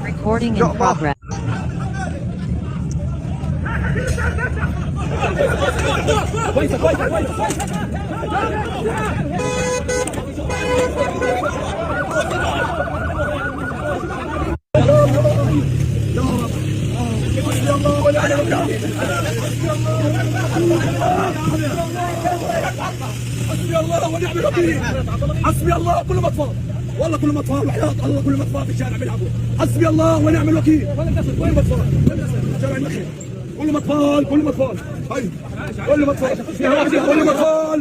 Recording in progress. حسبي الله ونعم الوكيل. حسبي الله كلهم اطفال، والله كلهم اطفال وحياة الله كلهم اطفال في الشارع بيلعبوا. حسبي الله ونعم الوكيل. كلهم اطفال شارع النخيل، كلهم اطفال كلهم اطفال. هاي كلهم اطفال كلهم اطفال.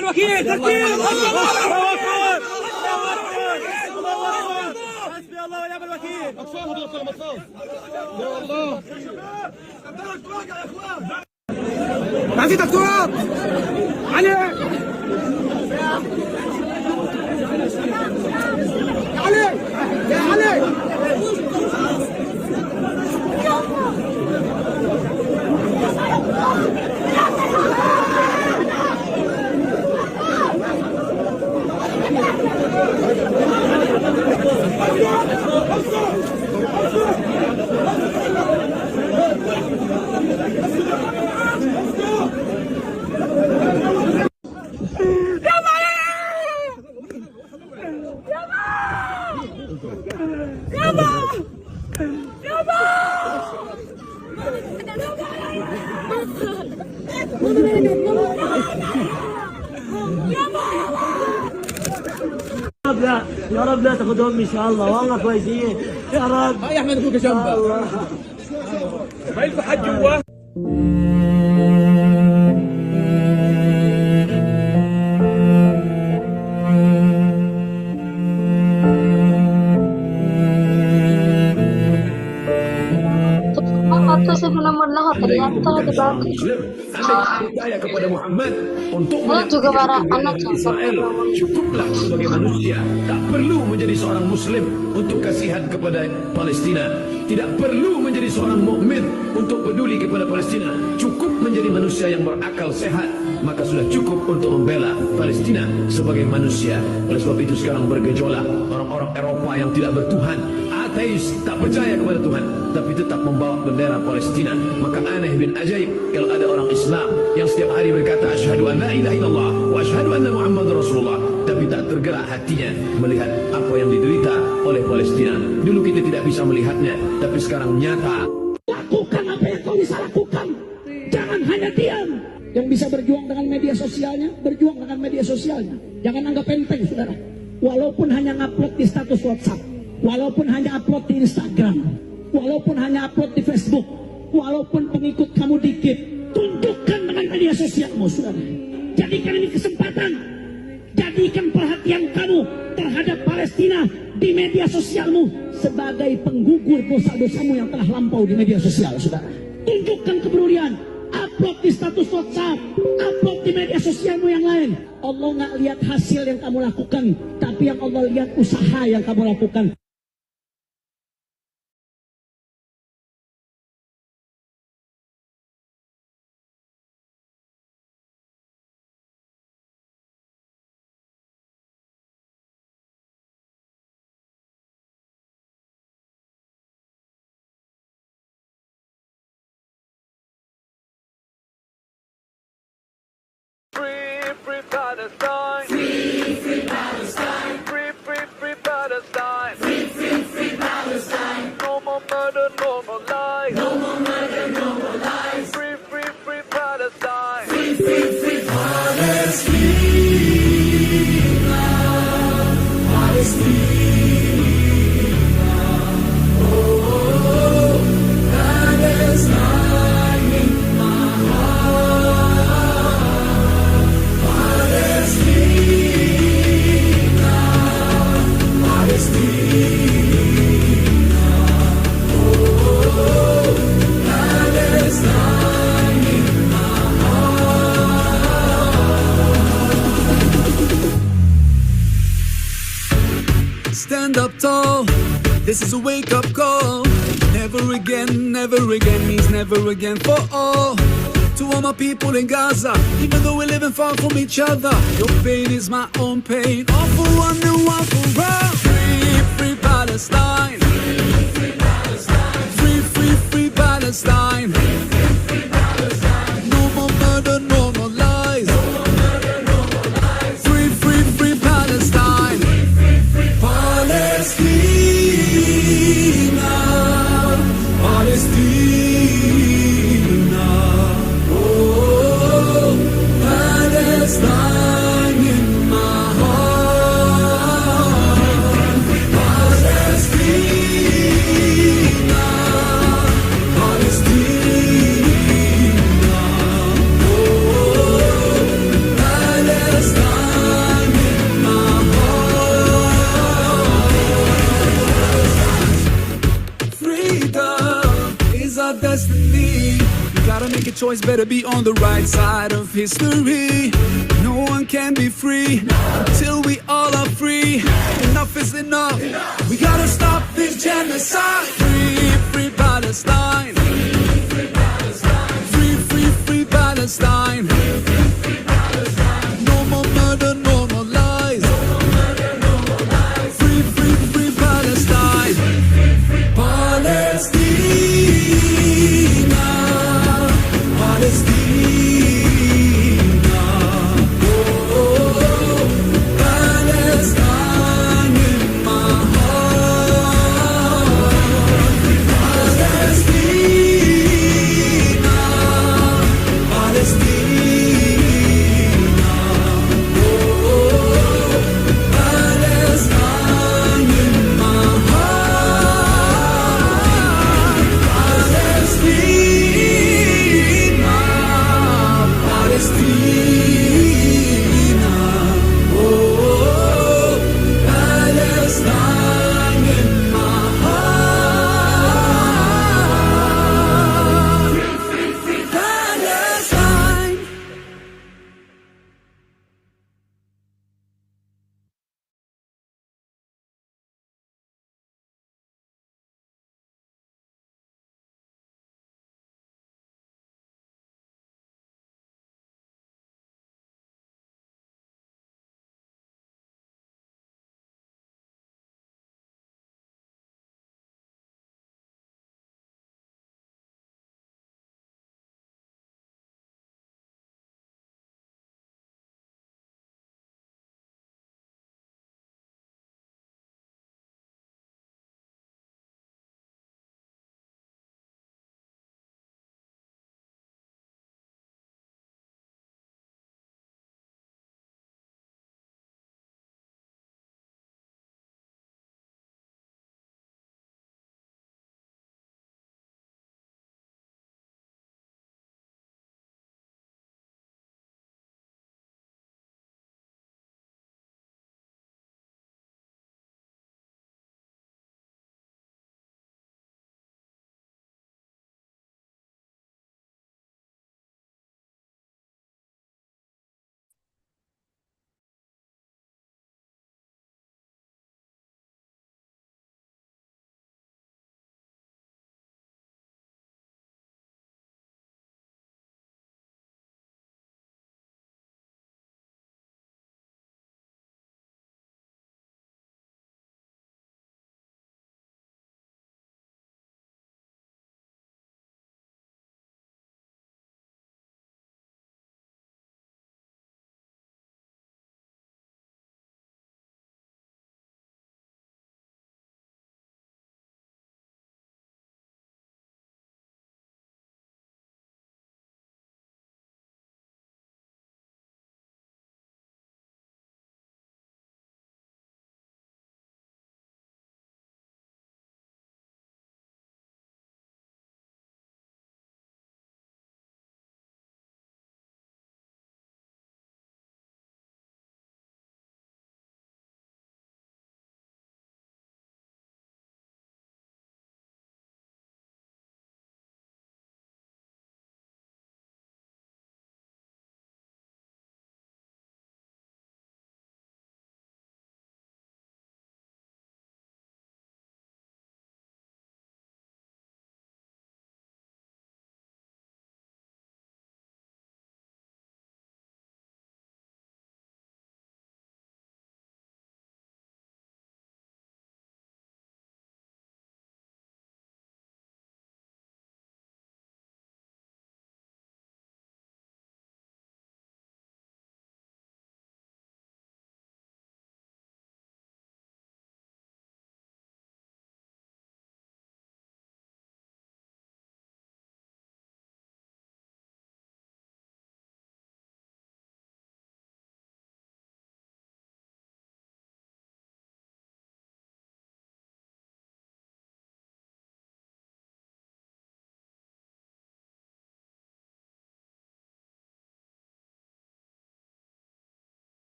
الوكيل تكبير الله اكبر. حسبي الله ونعم الوكيل. اطفال هذول كلهم اطفال. يا الله. عزيز التراب علي علي يا علي. لا يا رب لا تاخذهم ان شاء الله، والله كويسين يا رب. هاي احمد اخوك جنبك. ما يلفح حد جوا. Saya benar-benar ternyata di bangku. Percaya kepada Muhammad untuk juga para anak Israel cukuplah sebagai manusia, tak perlu menjadi seorang muslim untuk kasihan kepada Palestina, tidak perlu menjadi seorang mukmin untuk peduli kepada Palestina, cukup menjadi manusia yang berakal sehat, maka sudah cukup untuk membela Palestina sebagai manusia. Oleh sebab itu sekarang bergejolak orang-orang Eropa yang tidak bertuhan, ateis, tak percaya kepada Tuhan, tapi tetap membawa bendera Palestina. Maka aneh bin ajaib kalau ada orang Islam yang setiap hari berkata asyhadu an la ilaha illallah wa asyhadu anna Muhammadar Rasulullah, tapi tak tergerak hatinya melihat apa yang diderita oleh Palestina. Dulu kita tidak bisa melihatnya, tapi sekarang nyata. Lakukan apa yang kau bisa lakukan, jangan hanya diam. Yang bisa berjuang dengan media sosialnya, berjuang dengan media sosialnya. Jangan anggap enteng, saudara. Walaupun hanya ngupload di status WhatsApp, walaupun hanya upload di Instagram, walaupun hanya upload di Facebook, walaupun pengikut kamu dikit, tunjukkan dengan media sosialmu, saudara. Jadikan ini kesempatan, jadikan perhatian kamu terhadap Palestina di media sosialmu sebagai penggugur dosa-dosamu yang telah lampau di media sosial, saudara. Tunjukkan kepedulian, upload di status WhatsApp, upload di media sosialmu yang lain. Allah nggak lihat hasil yang kamu lakukan, tapi yang Allah lihat usaha yang kamu lakukan. Free Palestine! Free Palestine! Free Palestine! Free Palestine! No more murder, no more lies! No more murder, no more lies! Free Palestine! Free Palestine! Palestine! Oh, Palestine in my heart! Stand up tall, this is a wake-up call. Never again means never again for all. To all my people in Gaza, even though we're living far from each other, your pain is my own pain. All for one and one for all. Free, free Palestine. Free, free, free Palestine. No more murder, no more lies. Free, free, free Palestine. Palestina, Palestina. Oh, Palestine in my heart. Palestina, Palestina. Oh, Palestine in my heart. Freedom is our destiny. We gotta make a choice, better be on the right side of history. No one can be free until we all are free. Enough is enough. We gotta stop this genocide. Free, free Palestine. Free, free, free Palestine. No more murder, no more lies. Free, free, free Palestine. Palestina, Palestina. Oh, Palestine in my heart. Palestina, Palestina. Oh, Palestine in my heart. Palestina,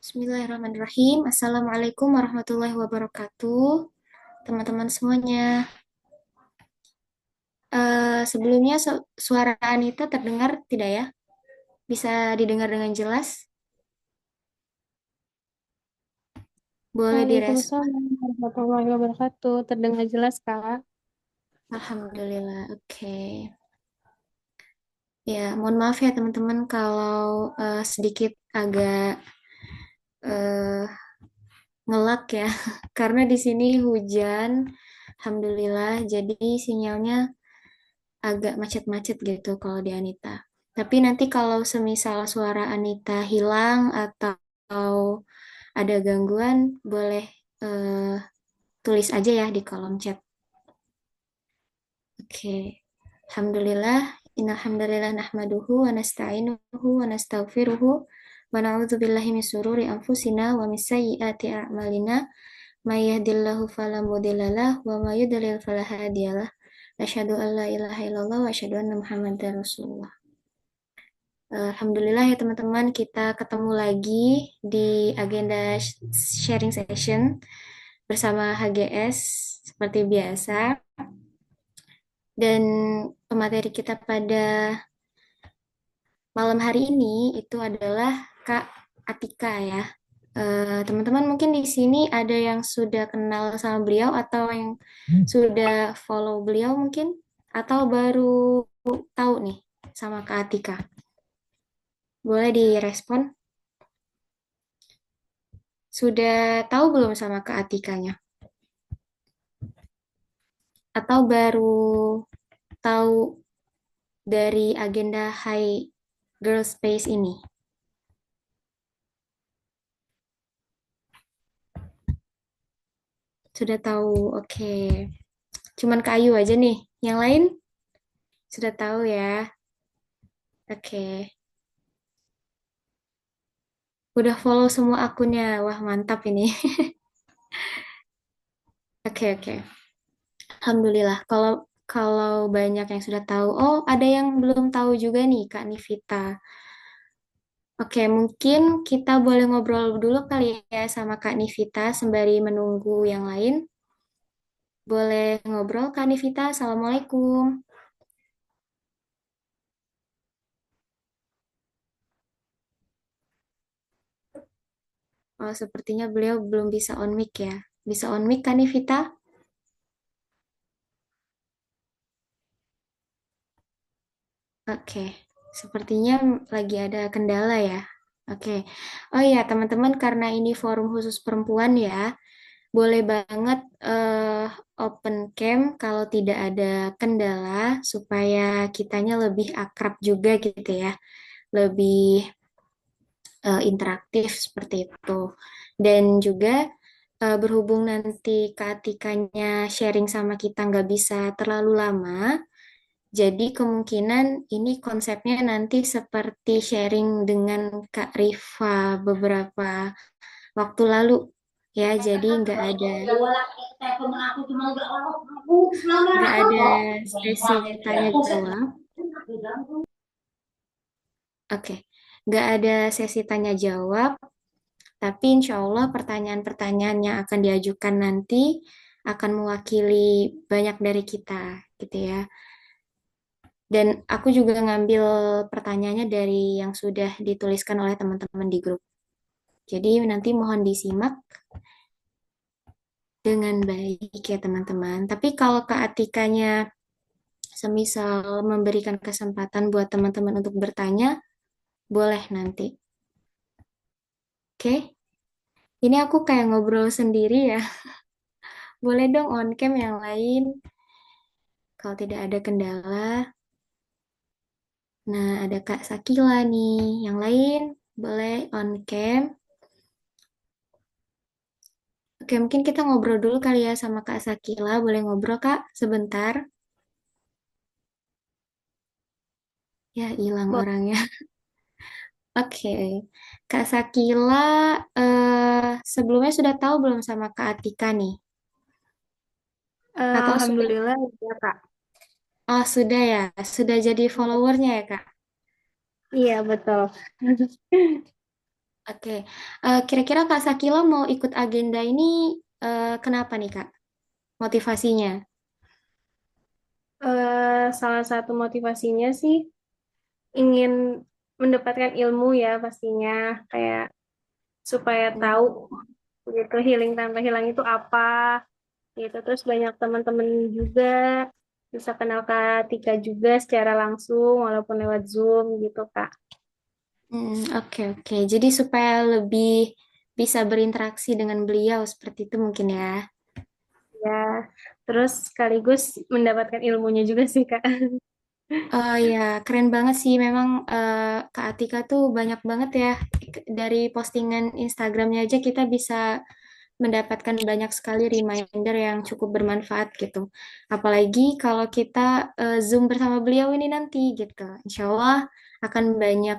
Bismillahirrahmanirrahim. Assalamualaikum warahmatullahi wabarakatuh. Teman-teman semuanya. Sebelumnya suara Anita terdengar tidak ya? Bisa didengar dengan jelas? Boleh direspon. Waalaikumsalam warahmatullahi wabarakatuh. Terdengar jelas, Kak? Alhamdulillah. Oke. Ya, mohon maaf ya teman-teman kalau sedikit agak eh, ngelak ya. Karena di sini hujan. Alhamdulillah. Jadi sinyalnya agak macet-macet gitu kalau di Anita. Tapi nanti kalau semisal suara Anita hilang atau ada gangguan, boleh eh, tulis aja ya di kolom chat. Oke. Alhamdulillah, innal hamdalillah nahmaduhu wa nasta'inuhu wa nastaghfiruhu wa na'udzu billahi min syururi anfusina wa min sayyiati a'malina. May yahdihillahu fala mudhillalah wa may yudlil fala hadiyalah. Asyhadu an la ilaha illallah wa asyhadu anna Muhammadar Rasulullah. Alhamdulillah ya teman-teman, kita ketemu lagi di agenda sharing session bersama HGS seperti biasa. Dan pemateri kita pada malam hari ini itu adalah Kak Atika ya. Teman-teman mungkin di sini ada yang sudah kenal sama beliau atau yang sudah follow beliau mungkin atau baru tahu nih sama Kak Atika. Boleh direspon? Sudah tahu belum sama Kak Atikanya? Atau baru tahu dari agenda High Girl Space ini? Sudah tahu, oke. Cuman kayu aja nih. Yang lain sudah tahu ya. Oke. Udah follow semua akunnya. Wah, mantap ini. Oke, oke. Alhamdulillah. Kalau kalau banyak yang sudah tahu. Oh, ada yang belum tahu juga nih, Kak Nivita. Oke, mungkin kita boleh ngobrol dulu kali ya sama Kak Nivita sembari menunggu yang lain. Boleh ngobrol, Kak Nivita? Assalamualaikum. Oh, sepertinya beliau belum bisa on mic ya. Bisa on mic, Kak Nivita? Oke, sepertinya lagi ada kendala ya. Oke. Oh ya, teman-teman, karena ini forum khusus perempuan ya, boleh banget open cam kalau tidak ada kendala supaya kitanya lebih akrab juga gitu ya. Lebih interaktif seperti itu. Dan juga berhubung nanti keatikannya sharing sama kita nggak bisa terlalu lama, jadi kemungkinan ini konsepnya nanti seperti sharing dengan Kak Rifa beberapa waktu lalu ya. Jadi nggak ada sesi tanya jawab. Oke, nggak ada sesi tanya jawab. Tapi insya Allah pertanyaan-pertanyaan yang akan diajukan nanti akan mewakili banyak dari kita gitu ya. Dan aku juga ngambil pertanyaannya dari yang sudah dituliskan oleh teman-teman di grup. Jadi nanti mohon disimak dengan baik ya teman-teman. Tapi kalau Kak Atikanya semisal memberikan kesempatan buat teman-teman untuk bertanya, boleh nanti. Oke? Ini aku kayak ngobrol sendiri ya. Boleh dong on cam yang lain. Kalau tidak ada kendala. Nah, ada Kak Sakila nih. Yang lain boleh on cam. Oke, mungkin kita ngobrol dulu kali ya sama Kak Sakila. Boleh ngobrol, Kak, sebentar? Ya, hilang orangnya. Oke, Kak Sakila, sebelumnya sudah tahu belum sama Kak Atika nih? Atau sudah? Alhamdulillah, ya, Kak. Oh, sudah ya. Sudah jadi followernya ya, Kak? Iya, betul. Oke. Kira-kira Kak Sakila mau ikut agenda ini kenapa nih Kak? Motivasinya? Salah satu motivasinya sih ingin mendapatkan ilmu ya pastinya, kayak supaya tahu gitu healing tanpa hilang itu apa gitu. Terus banyak teman-teman juga bisa kenal Kak Tika juga secara langsung walaupun lewat Zoom gitu Kak. Oke, oke. Jadi supaya lebih bisa berinteraksi dengan beliau seperti itu mungkin ya. Ya, terus sekaligus mendapatkan ilmunya juga sih Kak. Oh ya, keren banget sih. Memang Kak Atika tuh banyak banget ya. Dari postingan Instagramnya aja kita bisa mendapatkan banyak sekali reminder yang cukup bermanfaat gitu. Apalagi kalau kita Zoom bersama beliau ini nanti gitu. Insya Allah akan banyak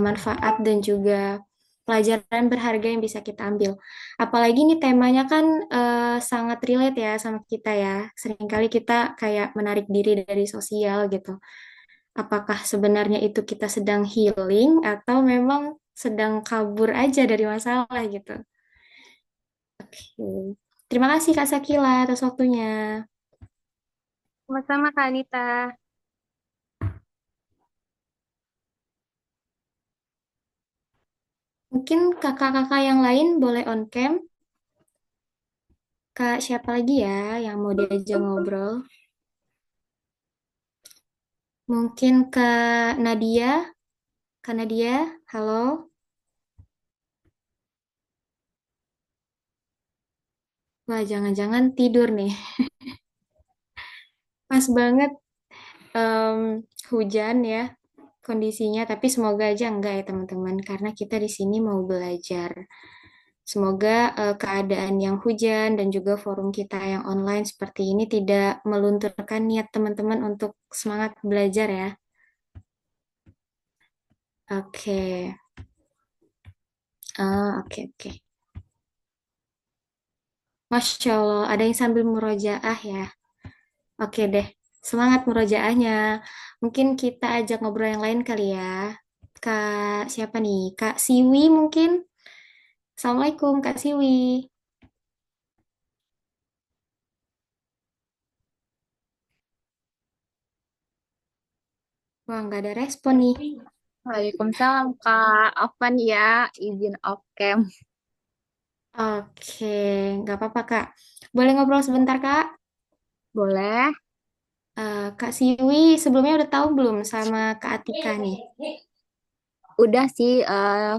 manfaat dan juga pelajaran berharga yang bisa kita ambil. Apalagi ini temanya kan sangat relate ya sama kita ya. Seringkali kita kayak menarik diri dari sosial gitu. Apakah sebenarnya itu kita sedang healing atau memang sedang kabur aja dari masalah gitu. Oke. Terima kasih Kak Sakila atas waktunya. Sama-sama Kak Anita. Mungkin kakak-kakak yang lain boleh on cam. Kak siapa lagi ya yang mau diajak ngobrol? Mungkin Kak Nadia. Kak Nadia, halo. Wah, jangan-jangan tidur nih. Pas banget em, hujan ya kondisinya, tapi semoga aja enggak ya teman-teman, karena kita di sini mau belajar. Semoga keadaan yang hujan dan juga forum kita yang online seperti ini tidak melunturkan niat teman-teman untuk semangat belajar ya. Oke. Oke, oke. Masya Allah, ada yang sambil murojaah ya. Oke deh, semangat murojaahnya. Mungkin kita ajak ngobrol yang lain kali ya. Kak siapa nih? Kak Siwi mungkin? Assalamualaikum Kak Siwi. Wah, nggak ada respon nih. Waalaikumsalam Kak. Afwan ya, izin off cam. Oke, nggak apa-apa Kak. Boleh ngobrol sebentar Kak? Boleh? Kak Siwi sebelumnya udah tahu belum sama Kak Atika nih? Udah sih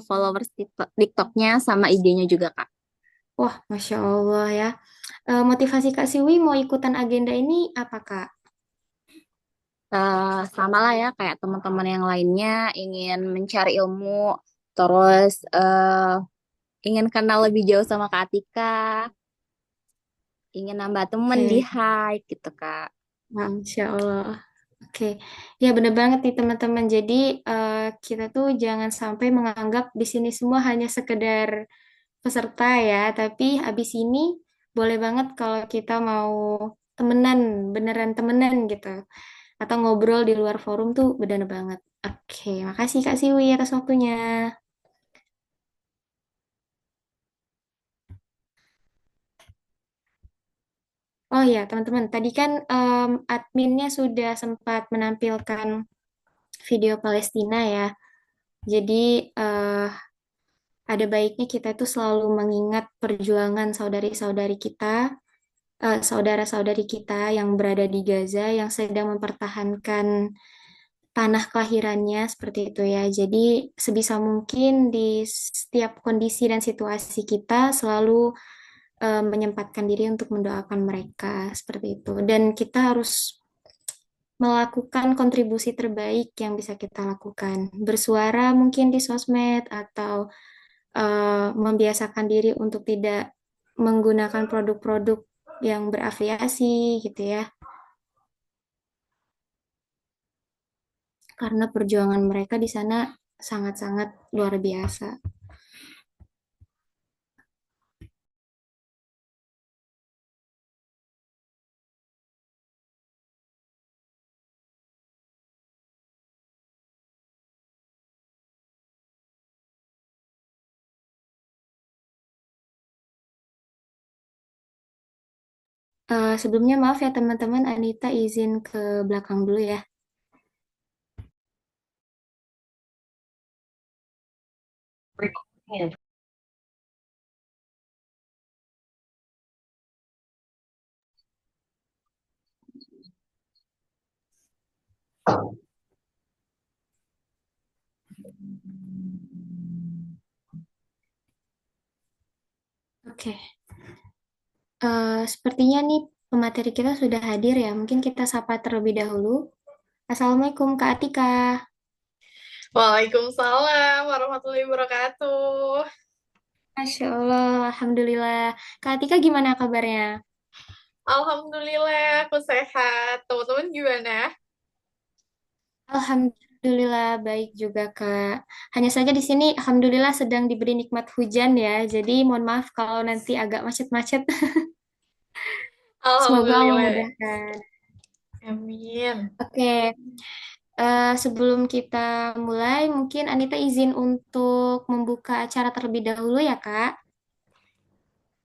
followers TikToknya sama IG-nya juga Kak. Wah, Masya Allah ya. Motivasi Kak Siwi mau ikutan agenda ini apa Kak? Sama lah ya kayak teman-teman yang lainnya ingin mencari ilmu, terus ingin kenal lebih jauh sama Kak Atika, ingin nambah temen di Oke, Hike gitu Kak. Masya Allah. Oke, ya bener banget nih teman-teman. Jadi kita tuh jangan sampai menganggap di sini semua hanya sekedar peserta ya, tapi habis ini boleh banget kalau kita mau temenan, beneran temenan gitu. Atau ngobrol di luar forum tuh bener banget. Oke, makasih Kak Siwi atas waktunya. Oh ya, teman-teman, tadi kan adminnya sudah sempat menampilkan video Palestina ya. Jadi eh, ada baiknya kita itu selalu mengingat perjuangan saudari-saudari kita, saudara-saudari kita yang berada di Gaza yang sedang mempertahankan tanah kelahirannya seperti itu ya. Jadi sebisa mungkin di setiap kondisi dan situasi kita selalu menyempatkan diri untuk mendoakan mereka seperti itu. Dan kita harus melakukan kontribusi terbaik yang bisa kita lakukan. Bersuara mungkin di sosmed atau membiasakan diri untuk tidak menggunakan produk-produk yang berafiliasi gitu ya. Karena perjuangan mereka di sana sangat-sangat luar biasa. Sebelumnya maaf ya teman-teman, Anita izin ke belakang dulu ya. Oke. Sepertinya nih pemateri kita sudah hadir ya. Mungkin kita sapa terlebih dahulu. Assalamualaikum Kak Atika. Waalaikumsalam warahmatullahi wabarakatuh. Masya Allah, Alhamdulillah. Kak Atika gimana kabarnya? Alhamdulillah aku sehat. Teman-teman gimana? Alhamdulillah baik juga Kak. Hanya saja di sini Alhamdulillah sedang diberi nikmat hujan ya. Jadi mohon maaf kalau nanti agak macet-macet. Semoga Allah Alhamdulillah. mudahkan. Amin. Oke, sebelum kita mulai, mungkin Anita izin untuk membuka acara terlebih dahulu ya Kak.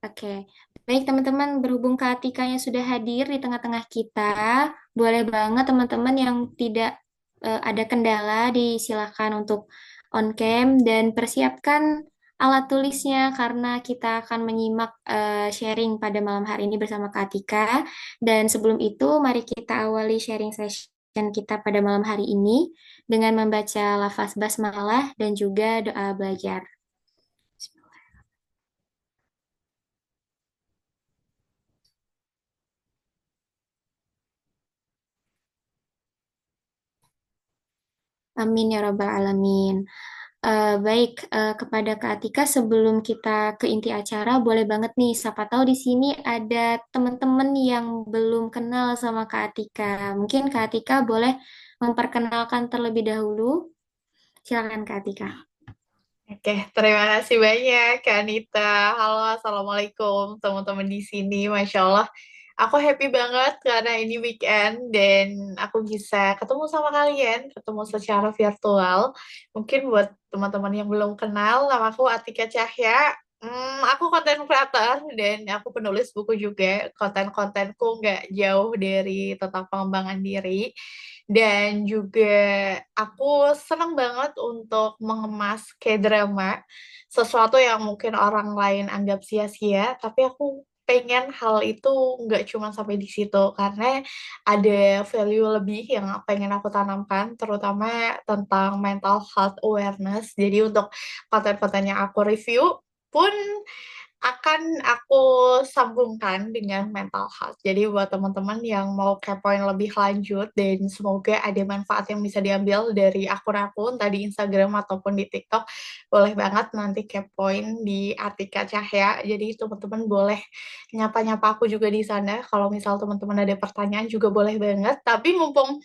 Oke, baik teman-teman, berhubung Kak Atikanya sudah hadir di tengah-tengah kita, boleh banget teman-teman yang tidak ada kendala disilakan untuk on cam dan persiapkan alat tulisnya karena kita akan menyimak sharing pada malam hari ini bersama Kak Atika. Dan sebelum itu, mari kita awali sharing session kita pada malam hari ini dengan membaca lafaz basmalah dan juga doa belajar. Amin ya Rabbal Alamin. Baik, kepada Kak Atika, sebelum kita ke inti acara, boleh banget nih, siapa tahu di sini ada teman-teman yang belum kenal sama Kak Atika. Mungkin Kak Atika boleh memperkenalkan terlebih dahulu. Silakan Kak Atika. Oke, terima kasih banyak Kak Anita. Halo, Assalamualaikum teman-teman di sini. Masya Allah, aku happy banget karena ini weekend dan aku bisa ketemu sama kalian, ketemu secara virtual. Mungkin buat teman-teman yang belum kenal, nama aku Atika Cahya. Aku konten creator dan aku penulis buku juga. Konten-kontenku nggak jauh dari tentang pengembangan diri. Dan juga aku senang banget untuk mengemas K-drama, sesuatu yang mungkin orang lain anggap sia-sia, tapi aku pengen hal itu nggak cuma sampai di situ, karena ada value lebih yang pengen aku tanamkan, terutama tentang mental health awareness. Jadi untuk konten-konten yang aku review pun akan aku sambungkan dengan mental health. Jadi buat teman-teman yang mau kepoin lebih lanjut dan semoga ada manfaat yang bisa diambil dari akun-akun tadi Instagram ataupun di TikTok, boleh banget nanti kepoin di Atika Cahya. Jadi teman-teman boleh nyapa-nyapa aku juga di sana. Kalau misal teman-teman ada pertanyaan juga boleh banget. Tapi mumpung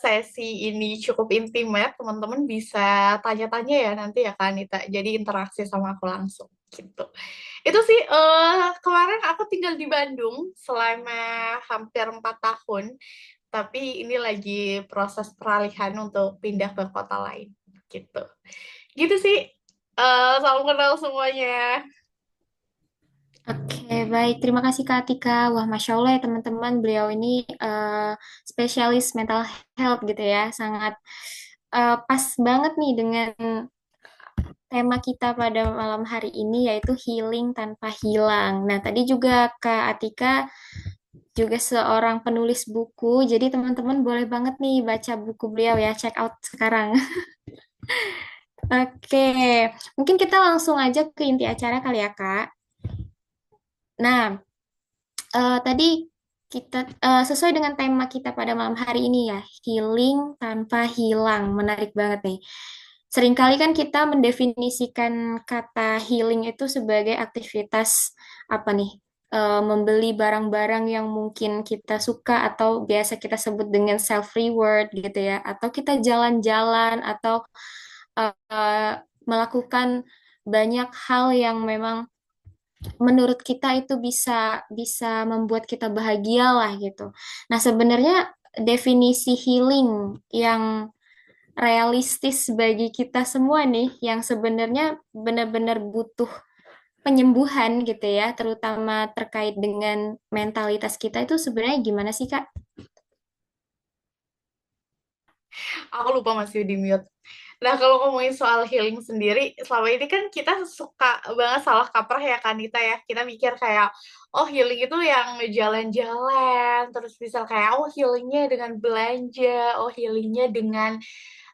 sesi ini cukup intimate, teman-teman bisa tanya-tanya ya nanti ya Kak Anita. Jadi interaksi sama aku langsung gitu. Itu sih kemarin aku tinggal di Bandung selama hampir 4 tahun, tapi ini lagi proses peralihan untuk pindah ke kota lain gitu. Gitu sih. Salam kenal semuanya. Oke, baik. Terima kasih Kak Atika. Wah, Masya Allah ya teman-teman, beliau ini spesialis mental health gitu ya. Sangat pas banget nih dengan tema kita pada malam hari ini yaitu healing tanpa hilang. Nah, tadi juga Kak Atika juga seorang penulis buku, jadi teman-teman boleh banget nih baca buku beliau ya, check out sekarang. Oke, mungkin kita langsung aja ke inti acara kali ya, Kak. Nah, tadi kita sesuai dengan tema kita pada malam hari ini ya, healing tanpa hilang. Menarik banget nih. Seringkali kan kita mendefinisikan kata healing itu sebagai aktivitas apa nih? Membeli barang-barang yang mungkin kita suka atau biasa kita sebut dengan self reward gitu ya, atau kita jalan-jalan atau melakukan banyak hal yang memang menurut kita itu bisa bisa membuat kita bahagia lah gitu. Nah, sebenarnya definisi healing yang realistis bagi kita semua nih, yang sebenarnya benar-benar butuh penyembuhan gitu ya, terutama terkait dengan mentalitas kita itu sebenarnya gimana sih, Kak? Aku lupa masih di mute. Nah, kalau ngomongin soal healing sendiri, selama ini kan kita suka banget salah kaprah ya Kanita ya. Kita mikir kayak, oh healing itu yang jalan-jalan, terus misal kayak, oh healingnya dengan belanja, oh healingnya dengan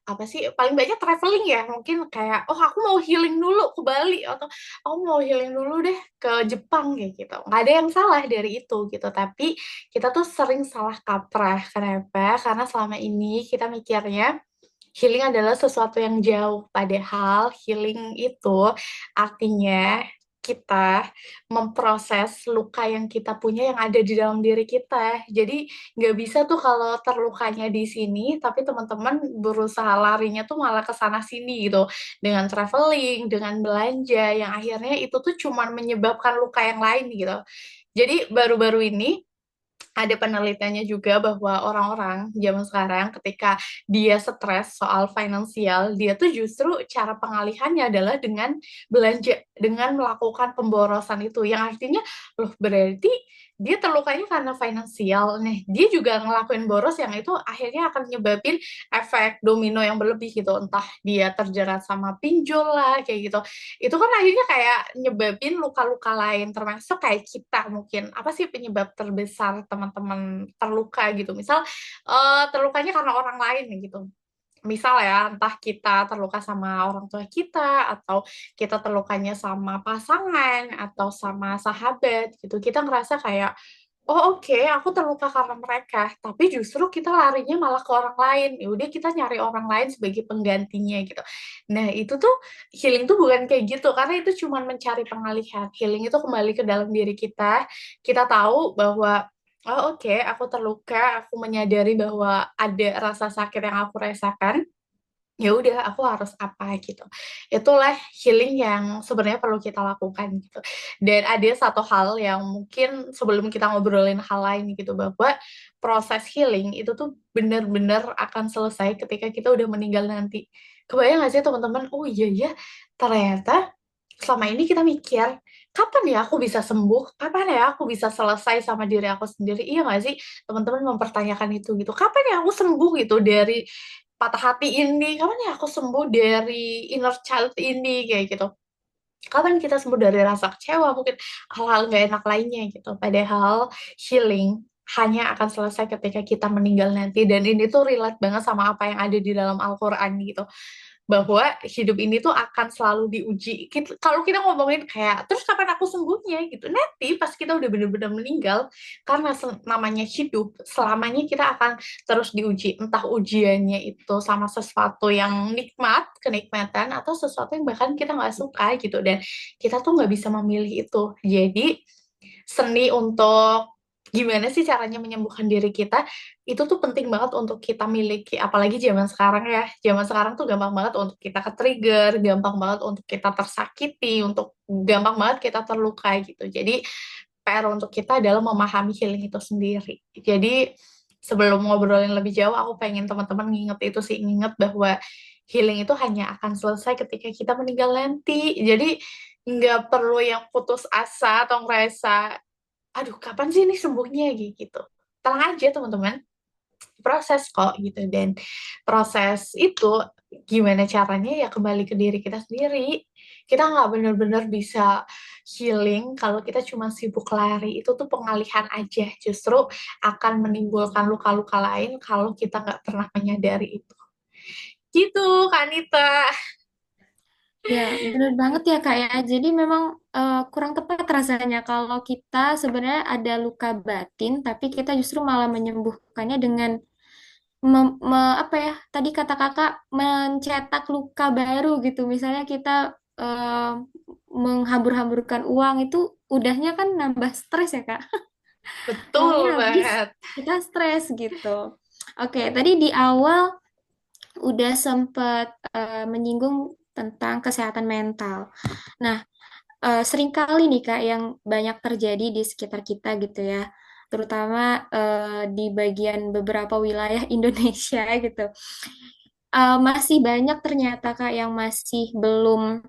apa sih, paling banyak traveling ya. Mungkin kayak, oh aku mau healing dulu ke Bali, atau aku mau healing dulu deh ke Jepang kayak gitu. Nggak ada yang salah dari itu gitu, tapi kita tuh sering salah kaprah. Kenapa? Karena selama ini kita mikirnya healing adalah sesuatu yang jauh, padahal healing itu artinya kita memproses luka yang kita punya yang ada di dalam diri kita. Jadi nggak bisa tuh kalau terlukanya di sini, tapi teman-teman berusaha larinya tuh malah ke sana sini gitu. Dengan traveling, dengan belanja, yang akhirnya itu tuh cuman menyebabkan luka yang lain gitu. Jadi baru-baru ini ada penelitiannya juga bahwa orang-orang zaman sekarang ketika dia stres soal finansial, dia tuh justru cara pengalihannya adalah dengan belanja, dengan melakukan pemborosan itu. Yang artinya, loh berarti dia terlukanya karena finansial nih. Dia juga ngelakuin boros yang itu akhirnya akan nyebabin efek domino yang berlebih gitu. Entah dia terjerat sama pinjol lah, kayak gitu. Itu kan akhirnya kayak nyebabin luka-luka lain, termasuk kayak kita mungkin. Apa sih penyebab terbesar teman-teman terluka gitu? Misal terlukanya karena orang lain gitu. Misal ya, entah kita terluka sama orang tua kita, atau kita terlukanya sama pasangan, atau sama sahabat gitu. Kita ngerasa kayak, oh oke, aku terluka karena mereka, tapi justru kita larinya malah ke orang lain. Ya udah kita nyari orang lain sebagai penggantinya gitu. Nah, itu tuh healing tuh bukan kayak gitu, karena itu cuma mencari pengalihan. Healing itu kembali ke dalam diri kita. Kita tahu bahwa oh oke, aku terluka, aku menyadari bahwa ada rasa sakit yang aku rasakan. Ya udah, aku harus apa gitu. Itulah healing yang sebenarnya perlu kita lakukan gitu. Dan ada satu hal yang mungkin sebelum kita ngobrolin hal lain gitu, bahwa proses healing itu tuh benar-benar akan selesai ketika kita udah meninggal nanti. Kebayang gak sih teman-teman? Oh iya ya, ternyata selama ini kita mikir, kapan ya aku bisa sembuh? Kapan ya aku bisa selesai sama diri aku sendiri? Iya gak sih teman-teman mempertanyakan itu gitu? Kapan ya aku sembuh gitu dari patah hati ini, kapan ya aku sembuh dari inner child ini, kayak gitu. Kapan kita sembuh dari rasa kecewa, mungkin hal-hal nggak enak lainnya gitu. Padahal healing hanya akan selesai ketika kita meninggal nanti, dan ini tuh relate banget sama apa yang ada di dalam Al-Quran gitu, bahwa hidup ini tuh akan selalu diuji. Kalau kita ngomongin kayak, terus kapan aku sembuhnya gitu, nanti pas kita udah bener-bener meninggal, karena namanya hidup, selamanya kita akan terus diuji. Entah ujiannya itu sama sesuatu yang nikmat, kenikmatan, atau sesuatu yang bahkan kita nggak suka gitu, dan kita tuh nggak bisa memilih itu. Jadi seni untuk gimana sih caranya menyembuhkan diri kita itu tuh penting banget untuk kita miliki, apalagi zaman sekarang ya. Zaman sekarang tuh gampang banget untuk kita ke-trigger, gampang banget untuk kita tersakiti, untuk gampang banget kita terluka gitu. Jadi PR untuk kita adalah memahami healing itu sendiri. Jadi sebelum ngobrolin lebih jauh, aku pengen teman-teman nginget itu sih, nginget bahwa healing itu hanya akan selesai ketika kita meninggal nanti. Jadi nggak perlu yang putus asa atau ngerasa aduh kapan sih ini sembuhnya gitu. Tenang aja teman-teman, proses kok gitu. Dan proses itu gimana caranya ya kembali ke diri kita sendiri. Kita nggak benar-benar bisa healing kalau kita cuma sibuk lari. Itu tuh pengalihan aja, justru akan menimbulkan luka-luka lain kalau kita nggak pernah menyadari itu. Gitu Kak Anita. Ya, benar banget ya Kak ya. Jadi memang kurang tepat rasanya kalau kita sebenarnya ada luka batin, tapi kita justru malah menyembuhkannya dengan apa ya? Tadi kata Kakak mencetak luka baru gitu. Misalnya kita menghambur-hamburkan uang itu udahnya kan nambah stres ya Kak. Uangnya Betul habis, banget. kita stres gitu. Oke, tadi di awal udah sempat menyinggung tentang kesehatan mental. Nah, seringkali nih Kak yang banyak terjadi di sekitar kita gitu ya, terutama di bagian beberapa wilayah Indonesia gitu. Masih banyak ternyata Kak yang masih belum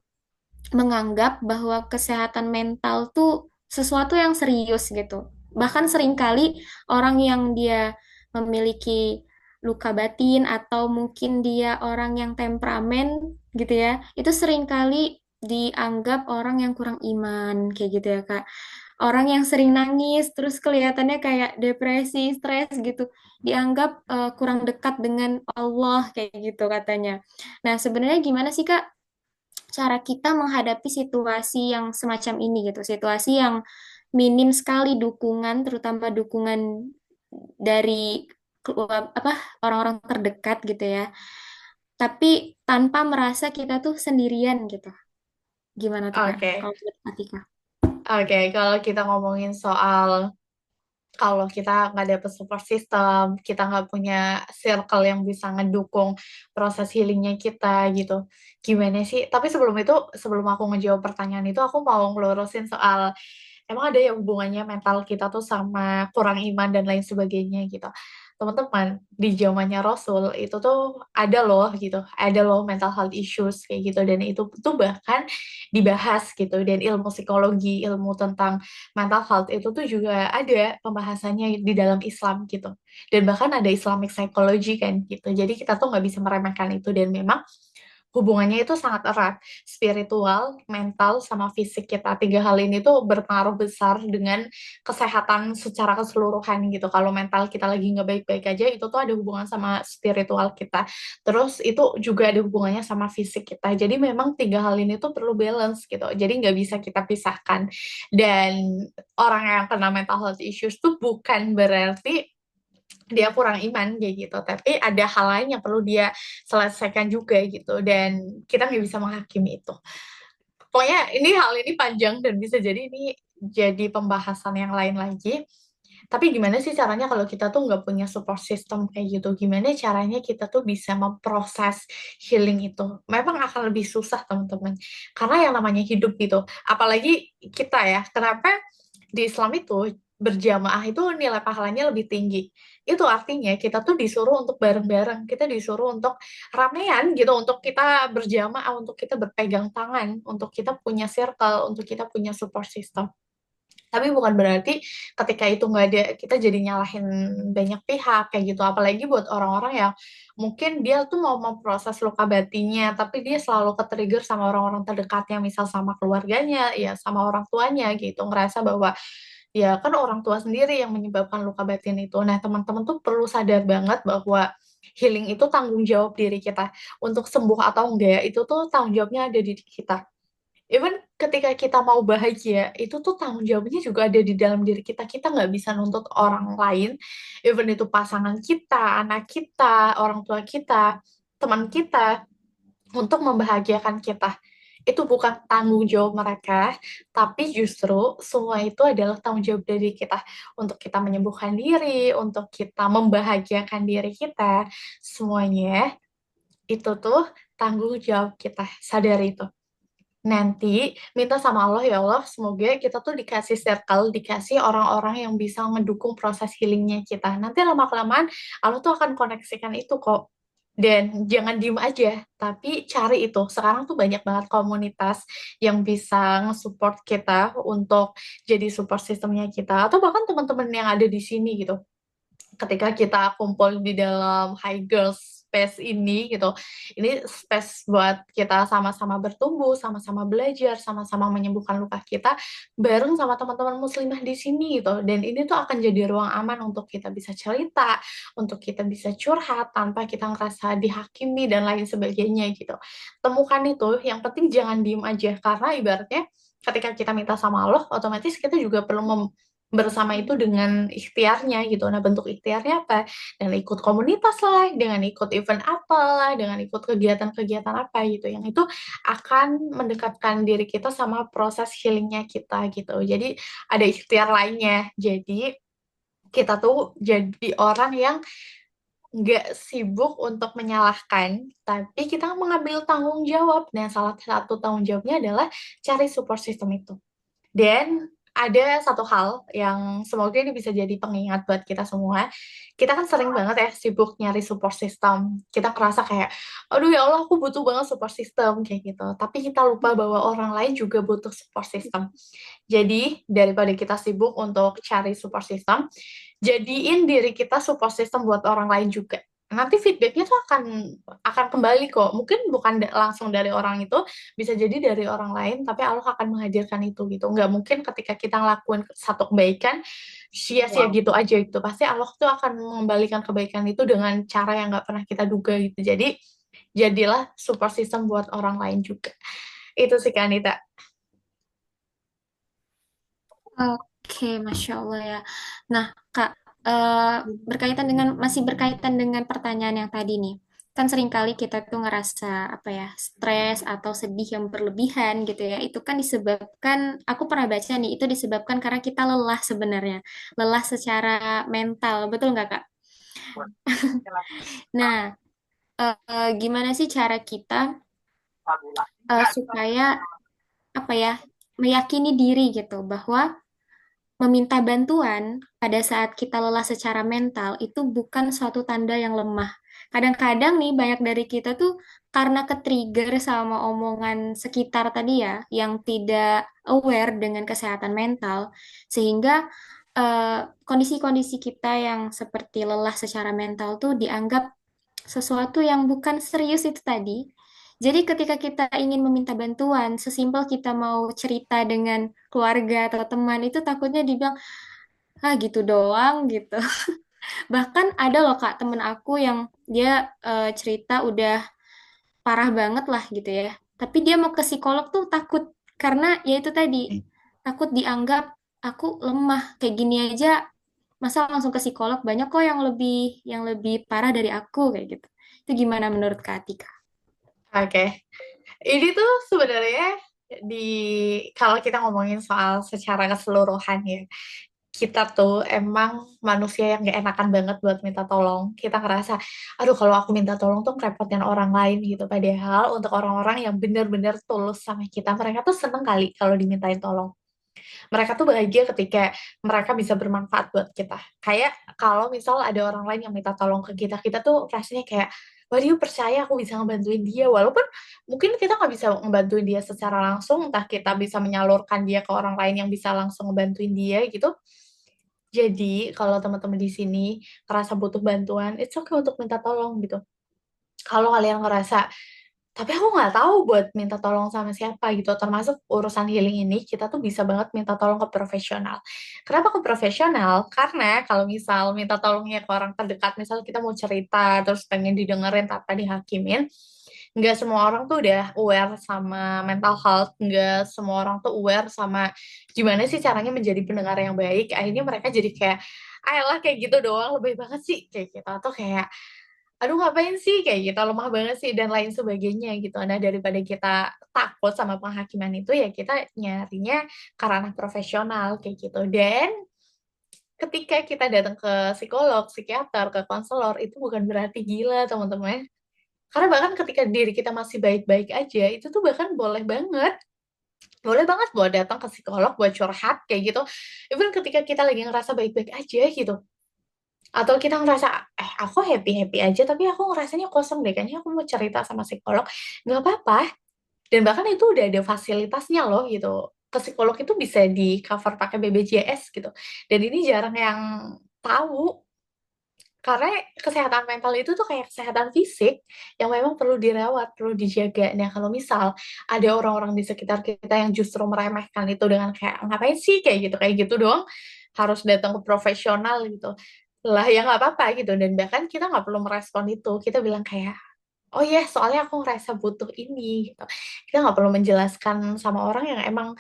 menganggap bahwa kesehatan mental tuh sesuatu yang serius gitu. Bahkan seringkali orang yang dia memiliki luka batin atau mungkin dia orang yang temperamen gitu ya, itu seringkali dianggap orang yang kurang iman kayak gitu ya Kak. Orang yang sering nangis terus kelihatannya kayak depresi, stres gitu, dianggap kurang dekat dengan Allah kayak gitu katanya. Nah, sebenarnya gimana sih Kak cara kita menghadapi situasi yang semacam ini gitu, situasi yang minim sekali dukungan, terutama dukungan dari apa orang-orang terdekat gitu ya, tapi tanpa merasa kita tuh sendirian gitu. Gimana tuh Kak? Oke, Kalau menurut Atika? oke. Kalau kita ngomongin soal kalau kita nggak dapet support system, kita nggak punya circle yang bisa ngedukung proses healingnya kita gitu. Gimana sih? Tapi sebelum itu, sebelum aku ngejawab pertanyaan itu, aku mau ngelurusin soal emang ada ya hubungannya mental kita tuh sama kurang iman dan lain sebagainya gitu. Teman-teman, di zamannya Rasul itu tuh ada loh mental health issues kayak gitu dan itu tuh bahkan dibahas gitu dan ilmu psikologi, ilmu tentang mental health itu tuh juga ada pembahasannya di dalam Islam gitu. Dan bahkan ada Islamic psychology kan gitu. Jadi kita tuh nggak bisa meremehkan itu dan memang hubungannya itu sangat erat, spiritual, mental, sama fisik kita. Tiga hal ini tuh berpengaruh besar dengan kesehatan secara keseluruhan gitu. Kalau mental kita lagi nggak baik-baik aja, itu tuh ada hubungan sama spiritual kita. Terus itu juga ada hubungannya sama fisik kita. Jadi memang tiga hal ini tuh perlu balance gitu. Jadi nggak bisa kita pisahkan. Dan orang yang kena mental health issues tuh bukan berarti dia kurang iman kayak gitu tapi ada hal lain yang perlu dia selesaikan juga gitu dan kita nggak bisa menghakimi itu pokoknya ini hal ini panjang dan bisa jadi ini jadi pembahasan yang lain lagi tapi gimana sih caranya kalau kita tuh nggak punya support system kayak gitu gimana caranya kita tuh bisa memproses healing itu memang akan lebih susah teman-teman karena yang namanya hidup gitu apalagi kita ya kenapa di Islam itu berjamaah itu nilai pahalanya lebih tinggi. Itu artinya kita tuh disuruh untuk bareng-bareng, kita disuruh untuk ramean gitu, untuk kita berjamaah, untuk kita berpegang tangan, untuk kita punya circle, untuk kita punya support system. Tapi bukan berarti ketika itu nggak ada, kita jadi nyalahin banyak pihak kayak gitu. Apalagi buat orang-orang yang mungkin dia tuh mau memproses luka batinnya, tapi dia selalu ke-trigger sama orang-orang terdekatnya, misal sama keluarganya, ya sama orang tuanya gitu. Ngerasa bahwa ya kan orang tua sendiri yang menyebabkan luka batin itu. Nah, teman-teman tuh perlu sadar banget bahwa healing itu tanggung jawab diri kita. Untuk sembuh atau enggak, itu tuh tanggung jawabnya ada di kita. Even ketika kita mau bahagia, itu tuh tanggung jawabnya juga ada di dalam diri kita. Kita nggak bisa nuntut orang lain, even itu pasangan kita, anak kita, orang tua kita, teman kita, untuk membahagiakan kita. Itu bukan tanggung jawab mereka, tapi justru semua itu adalah tanggung jawab dari kita. Untuk kita menyembuhkan diri, untuk kita membahagiakan diri kita, semuanya itu tuh tanggung jawab kita. Sadar itu. Nanti minta sama Allah ya Allah, semoga kita tuh dikasih circle, dikasih orang-orang yang bisa mendukung proses healingnya kita. Nanti lama-kelamaan Allah tuh akan koneksikan itu kok. Dan jangan diem aja, tapi cari itu. Sekarang tuh banyak banget komunitas yang bisa nge-support kita untuk jadi support sistemnya kita. Atau bahkan teman-teman yang ada di sini gitu ketika kita kumpul di dalam High Girls Space ini gitu, ini space buat kita sama-sama bertumbuh, sama-sama belajar, sama-sama menyembuhkan luka kita bareng sama teman-teman muslimah di sini gitu. Dan ini tuh akan jadi ruang aman untuk kita bisa cerita, untuk kita bisa curhat tanpa kita ngerasa dihakimi dan lain sebagainya gitu. Temukan itu, yang penting jangan diem aja karena ibaratnya ketika kita minta sama Allah, otomatis kita juga perlu bersama itu dengan ikhtiarnya gitu. Nah, bentuk ikhtiarnya apa? Dengan ikut komunitas lah, dengan ikut event apa lah, dengan ikut kegiatan-kegiatan apa gitu. Yang itu akan mendekatkan diri kita sama proses healingnya kita gitu. Jadi ada ikhtiar lainnya. Jadi kita tuh jadi orang yang nggak sibuk untuk menyalahkan, tapi kita mengambil tanggung jawab. Nah, salah satu tanggung jawabnya adalah cari support system itu. Dan ada satu hal yang semoga ini bisa jadi pengingat buat kita semua. Kita kan sering banget ya sibuk nyari support system. Kita ngerasa kayak, aduh ya Allah aku butuh banget support system kayak gitu. Tapi kita lupa bahwa orang lain juga butuh support system. Jadi daripada kita sibuk untuk cari support system, jadiin diri kita support system buat orang lain juga. Nanti feedbacknya tuh akan kembali kok. Mungkin bukan langsung dari orang itu, bisa jadi dari orang lain, tapi Allah akan menghadirkan itu gitu. Nggak mungkin ketika kita ngelakuin satu kebaikan, sia-sia gitu aja gitu. Pasti Allah tuh akan mengembalikan kebaikan itu dengan cara yang nggak pernah kita duga gitu. Jadi, jadilah support system buat orang lain juga. Itu sih Kak Anita. Oke, Masya Allah ya. Nah, Kak, masih berkaitan dengan pertanyaan yang tadi nih. Kan seringkali kita tuh ngerasa apa ya, stres atau sedih yang berlebihan gitu ya. Itu kan disebabkan, aku pernah baca nih, itu disebabkan karena kita lelah sebenarnya. Lelah secara mental, betul nggak, Kak? Nah, gimana sih cara kita supaya apa ya, meyakini diri gitu bahwa meminta bantuan pada saat kita lelah secara mental itu bukan suatu tanda yang lemah. Kadang-kadang nih banyak dari kita tuh karena ke-trigger sama omongan sekitar tadi ya, yang tidak aware dengan kesehatan mental, sehingga kondisi-kondisi kita yang seperti lelah secara mental tuh dianggap sesuatu yang bukan serius itu tadi. Jadi ketika kita ingin meminta bantuan, sesimpel kita mau cerita dengan keluarga atau teman itu takutnya dibilang, ah gitu doang gitu. Bahkan ada loh Kak temen aku yang dia cerita udah parah banget lah gitu ya. Tapi dia mau ke psikolog tuh takut karena ya itu tadi takut dianggap aku lemah kayak gini aja masa langsung ke psikolog banyak kok yang lebih parah dari aku kayak gitu. Itu gimana menurut Kak Atika? Oke. Ini tuh sebenarnya di kalau kita ngomongin soal secara keseluruhan ya, kita tuh emang manusia yang gak enakan banget buat minta tolong. Kita ngerasa, aduh kalau aku minta tolong tuh ngerepotin orang lain gitu. Padahal untuk orang-orang yang benar-benar tulus sama kita, mereka tuh seneng kali kalau dimintain tolong. Mereka tuh bahagia ketika mereka bisa bermanfaat buat kita. Kayak kalau misal ada orang lain yang minta tolong ke kita, kita tuh rasanya kayak, wah dia percaya aku bisa ngebantuin dia. Walaupun mungkin kita nggak bisa ngebantuin dia secara langsung, entah kita bisa menyalurkan dia ke orang lain yang bisa langsung ngebantuin dia gitu. Jadi, kalau teman-teman di sini ngerasa butuh bantuan, it's okay untuk minta tolong gitu. Kalau kalian ngerasa, tapi aku nggak tahu buat minta tolong sama siapa gitu, termasuk urusan healing ini, kita tuh bisa banget minta tolong ke profesional. Kenapa ke profesional? Karena kalau misal minta tolongnya ke orang terdekat, misal kita mau cerita, terus pengen didengerin tanpa dihakimin, nggak semua orang tuh udah aware sama mental health, nggak semua orang tuh aware sama gimana sih caranya menjadi pendengar yang baik. Akhirnya mereka jadi kayak, ayolah kayak gitu doang, lebih banget sih kayak gitu. Atau kayak, aduh ngapain sih kayak gitu, lemah banget sih, dan lain sebagainya gitu. Nah, daripada kita takut sama penghakiman itu, ya kita nyarinya ke ranah profesional kayak gitu. Dan ketika kita datang ke psikolog, psikiater, ke konselor, itu bukan berarti gila, teman-teman. Karena bahkan ketika diri kita masih baik-baik aja, itu tuh bahkan boleh banget buat datang ke psikolog, buat curhat, kayak gitu. Even ketika kita lagi ngerasa baik-baik aja gitu. Atau kita ngerasa, aku happy-happy aja, tapi aku ngerasanya kosong deh, kayaknya aku mau cerita sama psikolog. Nggak apa-apa. Dan bahkan itu udah ada fasilitasnya loh gitu. Ke psikolog itu bisa di-cover pakai BPJS gitu. Dan ini jarang yang tahu. Karena kesehatan mental itu tuh kayak kesehatan fisik yang memang perlu dirawat, perlu dijaga. Nah, kalau misal ada orang-orang di sekitar kita yang justru meremehkan itu dengan kayak, ngapain sih kayak gitu doang, harus datang ke profesional gitu. Lah ya nggak apa-apa gitu. Dan bahkan kita nggak perlu merespon itu. Kita bilang kayak, oh iya soalnya aku ngerasa butuh ini gitu. Kita nggak perlu menjelaskan sama orang yang emang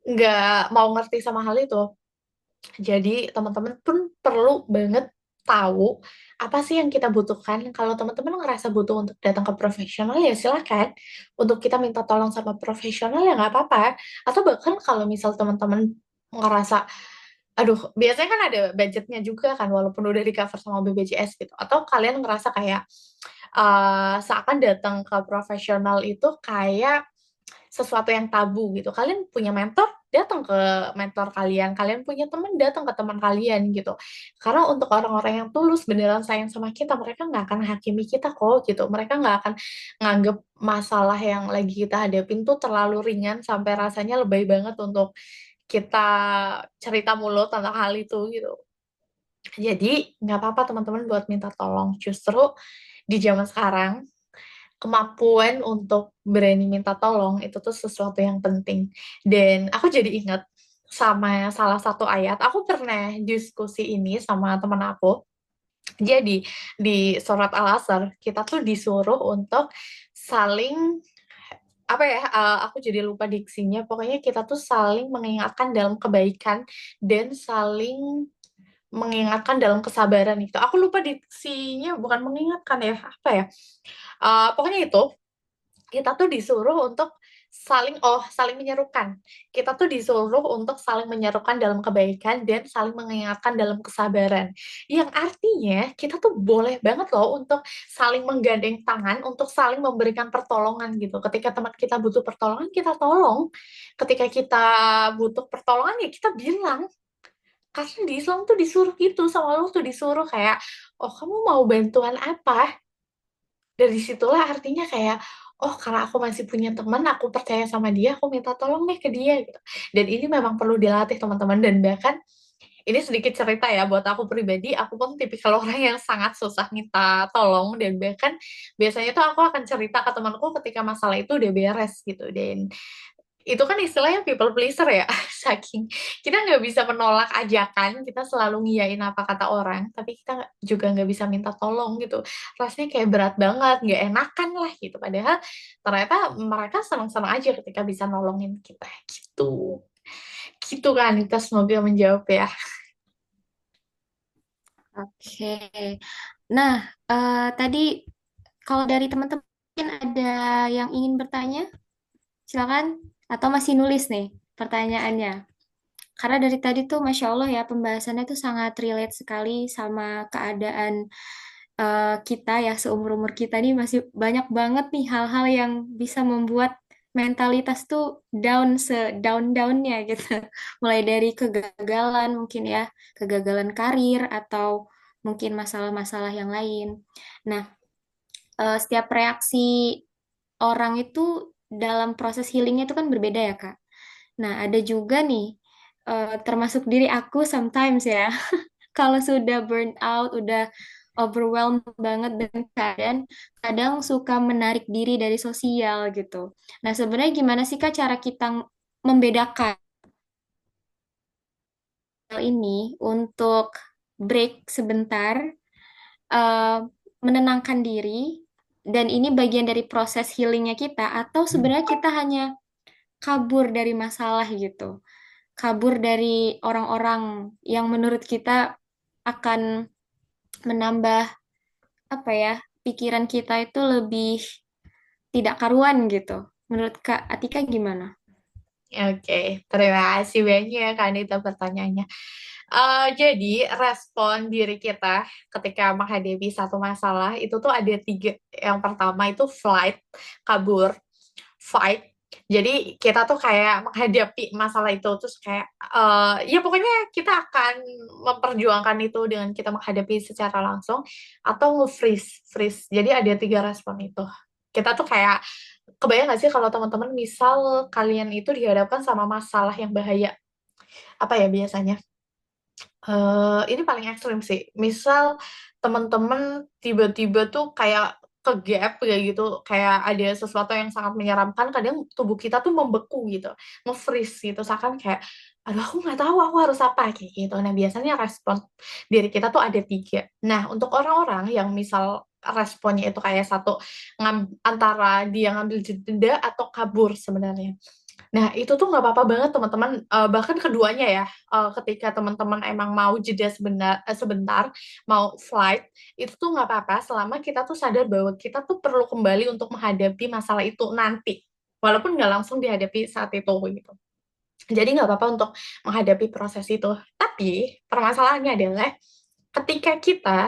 nggak mau ngerti sama hal itu. Jadi teman-teman pun perlu banget tahu apa sih yang kita butuhkan. Kalau teman-teman ngerasa butuh untuk datang ke profesional ya silakan. Untuk kita minta tolong sama profesional ya nggak apa-apa. Atau bahkan kalau misal teman-teman ngerasa, aduh biasanya kan ada budgetnya juga kan walaupun udah di-cover sama BPJS gitu. Atau kalian ngerasa kayak seakan datang ke profesional itu kayak sesuatu yang tabu gitu. Kalian punya mentor, datang ke mentor kalian. Kalian punya teman, datang ke teman kalian gitu. Karena untuk orang-orang yang tulus beneran sayang sama kita, mereka nggak akan hakimi kita kok gitu. Mereka nggak akan nganggep masalah yang lagi kita hadapin tuh terlalu ringan sampai rasanya lebay banget untuk kita cerita mulut tentang hal itu gitu. Jadi nggak apa-apa teman-teman buat minta tolong. Justru di zaman sekarang kemampuan untuk berani minta tolong itu tuh sesuatu yang penting. Dan aku jadi ingat sama salah satu ayat. Aku pernah diskusi ini sama teman aku. Jadi di surat Al-Asr kita tuh disuruh untuk saling apa ya, aku jadi lupa diksinya. Pokoknya kita tuh saling mengingatkan dalam kebaikan dan saling mengingatkan dalam kesabaran itu. Aku lupa diksinya, bukan mengingatkan ya, apa ya? Pokoknya itu kita tuh disuruh untuk saling menyerukan. Kita tuh disuruh untuk saling menyerukan dalam kebaikan dan saling mengingatkan dalam kesabaran. Yang artinya kita tuh boleh banget loh untuk saling menggandeng tangan, untuk saling memberikan pertolongan gitu. Ketika teman kita butuh pertolongan, kita tolong. Ketika kita butuh pertolongan, ya kita bilang. Karena di Islam tuh disuruh gitu, sama lu tuh disuruh kayak, oh kamu mau bantuan apa? Dari situlah artinya kayak, oh karena aku masih punya teman, aku percaya sama dia, aku minta tolong deh ke dia gitu. Dan ini memang perlu dilatih teman-teman, dan bahkan ini sedikit cerita ya buat aku pribadi, aku pun tipikal orang yang sangat susah minta tolong, dan bahkan biasanya tuh aku akan cerita ke temanku ketika masalah itu udah beres gitu. Dan itu kan istilahnya people pleaser ya. Saking kita nggak bisa menolak ajakan, kita selalu ngiyain apa kata orang, tapi kita juga nggak bisa minta tolong gitu. Rasanya kayak berat banget, nggak enakan lah gitu. Padahal ternyata mereka senang-senang aja ketika bisa nolongin kita gitu. Gitu kan, kita semoga menjawab ya. Oke. Nah, tadi kalau dari teman-teman mungkin ada yang ingin bertanya, silakan. Atau masih nulis nih pertanyaannya. Karena dari tadi tuh Masya Allah ya pembahasannya tuh sangat relate sekali sama keadaan kita ya seumur-umur kita nih masih banyak banget nih hal-hal yang bisa membuat mentalitas tuh down sedown-downnya gitu. Mulai dari kegagalan mungkin ya, kegagalan karir atau mungkin masalah-masalah yang lain. Nah, setiap reaksi orang itu dalam proses healingnya itu kan berbeda ya Kak. Nah, ada juga nih, termasuk diri aku sometimes ya, kalau sudah burn out, udah overwhelmed banget dengan keadaan, kadang suka menarik diri dari sosial gitu. Nah, sebenarnya gimana sih Kak cara kita membedakan hal ini untuk break sebentar, eh, menenangkan diri, dan ini bagian dari proses healingnya kita, atau sebenarnya kita hanya kabur dari masalah gitu, kabur dari orang-orang yang menurut kita akan menambah apa ya, pikiran kita itu lebih tidak karuan gitu. Menurut Kak Atika gimana? Oke, terima kasih banyak Kak Anita pertanyaannya. Jadi respon diri kita ketika menghadapi satu masalah itu tuh ada tiga. Yang pertama itu flight, kabur, fight. Jadi kita tuh kayak menghadapi masalah itu terus kayak ya pokoknya kita akan memperjuangkan itu dengan kita menghadapi secara langsung atau freeze. Jadi ada tiga respon itu. Kita tuh kayak kebayang gak sih kalau teman-teman misal kalian itu dihadapkan sama masalah yang bahaya, apa ya biasanya? Ini paling ekstrim sih. Misal teman-teman tiba-tiba tuh kayak ke gap kayak gitu, kayak ada sesuatu yang sangat menyeramkan, kadang tubuh kita tuh membeku gitu, nge-freeze gitu, seakan kayak, aduh aku nggak tahu aku harus apa kayak gitu. Nah biasanya respon diri kita tuh ada tiga. Nah untuk orang-orang yang misal responnya itu kayak satu, antara dia ngambil jeda atau kabur sebenarnya. Nah, itu tuh nggak apa-apa banget teman-teman, bahkan keduanya ya, ketika teman-teman emang mau jeda sebentar, mau flight, itu tuh nggak apa-apa selama kita tuh sadar bahwa kita tuh perlu kembali untuk menghadapi masalah itu nanti, walaupun nggak langsung dihadapi saat itu gitu. Jadi nggak apa-apa untuk menghadapi proses itu. Tapi permasalahannya adalah ketika kita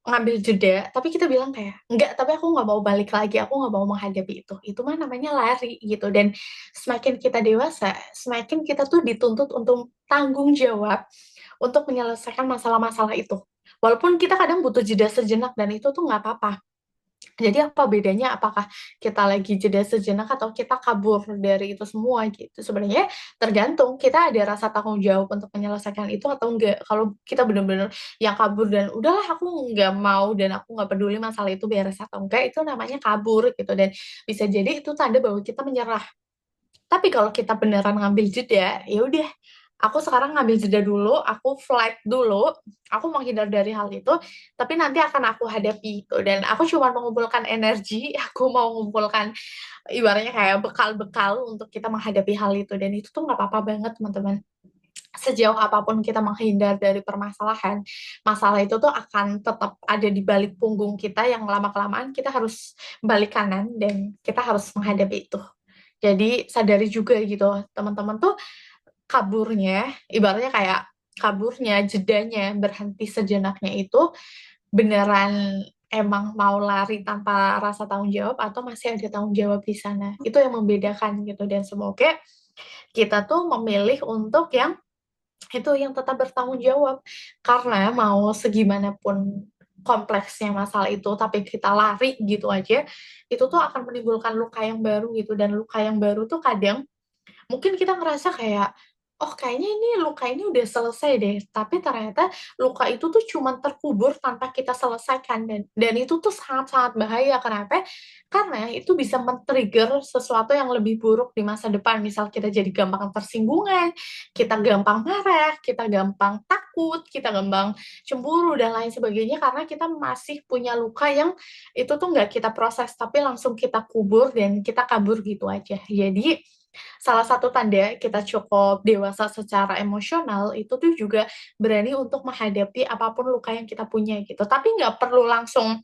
ngambil jeda, tapi kita bilang kayak, enggak, tapi aku nggak mau balik lagi, aku nggak mau menghadapi itu. Itu mah namanya lari gitu. Dan semakin kita dewasa, semakin kita tuh dituntut untuk tanggung jawab untuk menyelesaikan masalah-masalah itu. Walaupun kita kadang butuh jeda sejenak dan itu tuh nggak apa-apa. Jadi apa bedanya apakah kita lagi jeda sejenak atau kita kabur dari itu semua gitu. Sebenarnya tergantung kita ada rasa tanggung jawab untuk menyelesaikan itu atau enggak. Kalau kita benar-benar yang kabur dan udahlah aku nggak mau dan aku nggak peduli masalah itu beres atau enggak, itu namanya kabur gitu. Dan bisa jadi itu tanda bahwa kita menyerah. Tapi kalau kita beneran ngambil jeda, ya udah, aku sekarang ngambil jeda dulu, aku flight dulu, aku menghindar dari hal itu, tapi nanti akan aku hadapi itu. Dan aku cuma mengumpulkan energi, aku mau mengumpulkan ibaratnya kayak bekal-bekal untuk kita menghadapi hal itu. Dan itu tuh nggak apa-apa banget, teman-teman. Sejauh apapun kita menghindar dari permasalahan, masalah itu tuh akan tetap ada di balik punggung kita yang lama-kelamaan kita harus balik kanan dan kita harus menghadapi itu. Jadi sadari juga gitu, teman-teman tuh kaburnya, ibaratnya kayak kaburnya, jedanya, berhenti sejenaknya itu beneran emang mau lari tanpa rasa tanggung jawab atau masih ada tanggung jawab di sana. Itu yang membedakan gitu. Dan semoga kita tuh memilih untuk yang itu yang tetap bertanggung jawab. Karena mau segimanapun kompleksnya masalah itu, tapi kita lari gitu aja, itu tuh akan menimbulkan luka yang baru gitu. Dan luka yang baru tuh kadang mungkin kita ngerasa kayak, oh kayaknya ini luka ini udah selesai deh, tapi ternyata luka itu tuh cuma terkubur tanpa kita selesaikan, dan itu tuh sangat-sangat bahaya. Kenapa? Karena itu bisa men-trigger sesuatu yang lebih buruk di masa depan. Misal kita jadi gampang tersinggungan, kita gampang marah, kita gampang takut, kita gampang cemburu dan lain sebagainya karena kita masih punya luka yang itu tuh nggak kita proses, tapi langsung kita kubur dan kita kabur gitu aja. Jadi salah satu tanda kita cukup dewasa secara emosional itu tuh juga berani untuk menghadapi apapun luka yang kita punya gitu. Tapi nggak perlu langsung,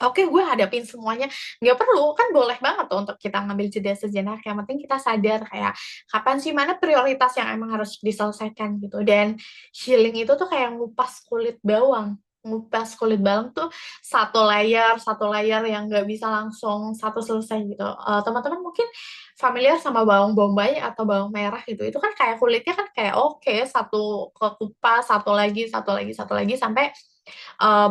oke gue hadapin semuanya. Nggak perlu, kan boleh banget tuh untuk kita ngambil jeda sejenak. Yang penting kita sadar kayak, kapan sih mana prioritas yang emang harus diselesaikan gitu. Dan healing itu tuh kayak ngupas kulit bawang. Ngupas kulit bawang tuh satu layer yang nggak bisa langsung satu selesai gitu. Teman-teman mungkin familiar sama bawang bombay atau bawang merah gitu. Itu kan kayak kulitnya kan kayak oke, satu kekupas, satu lagi sampai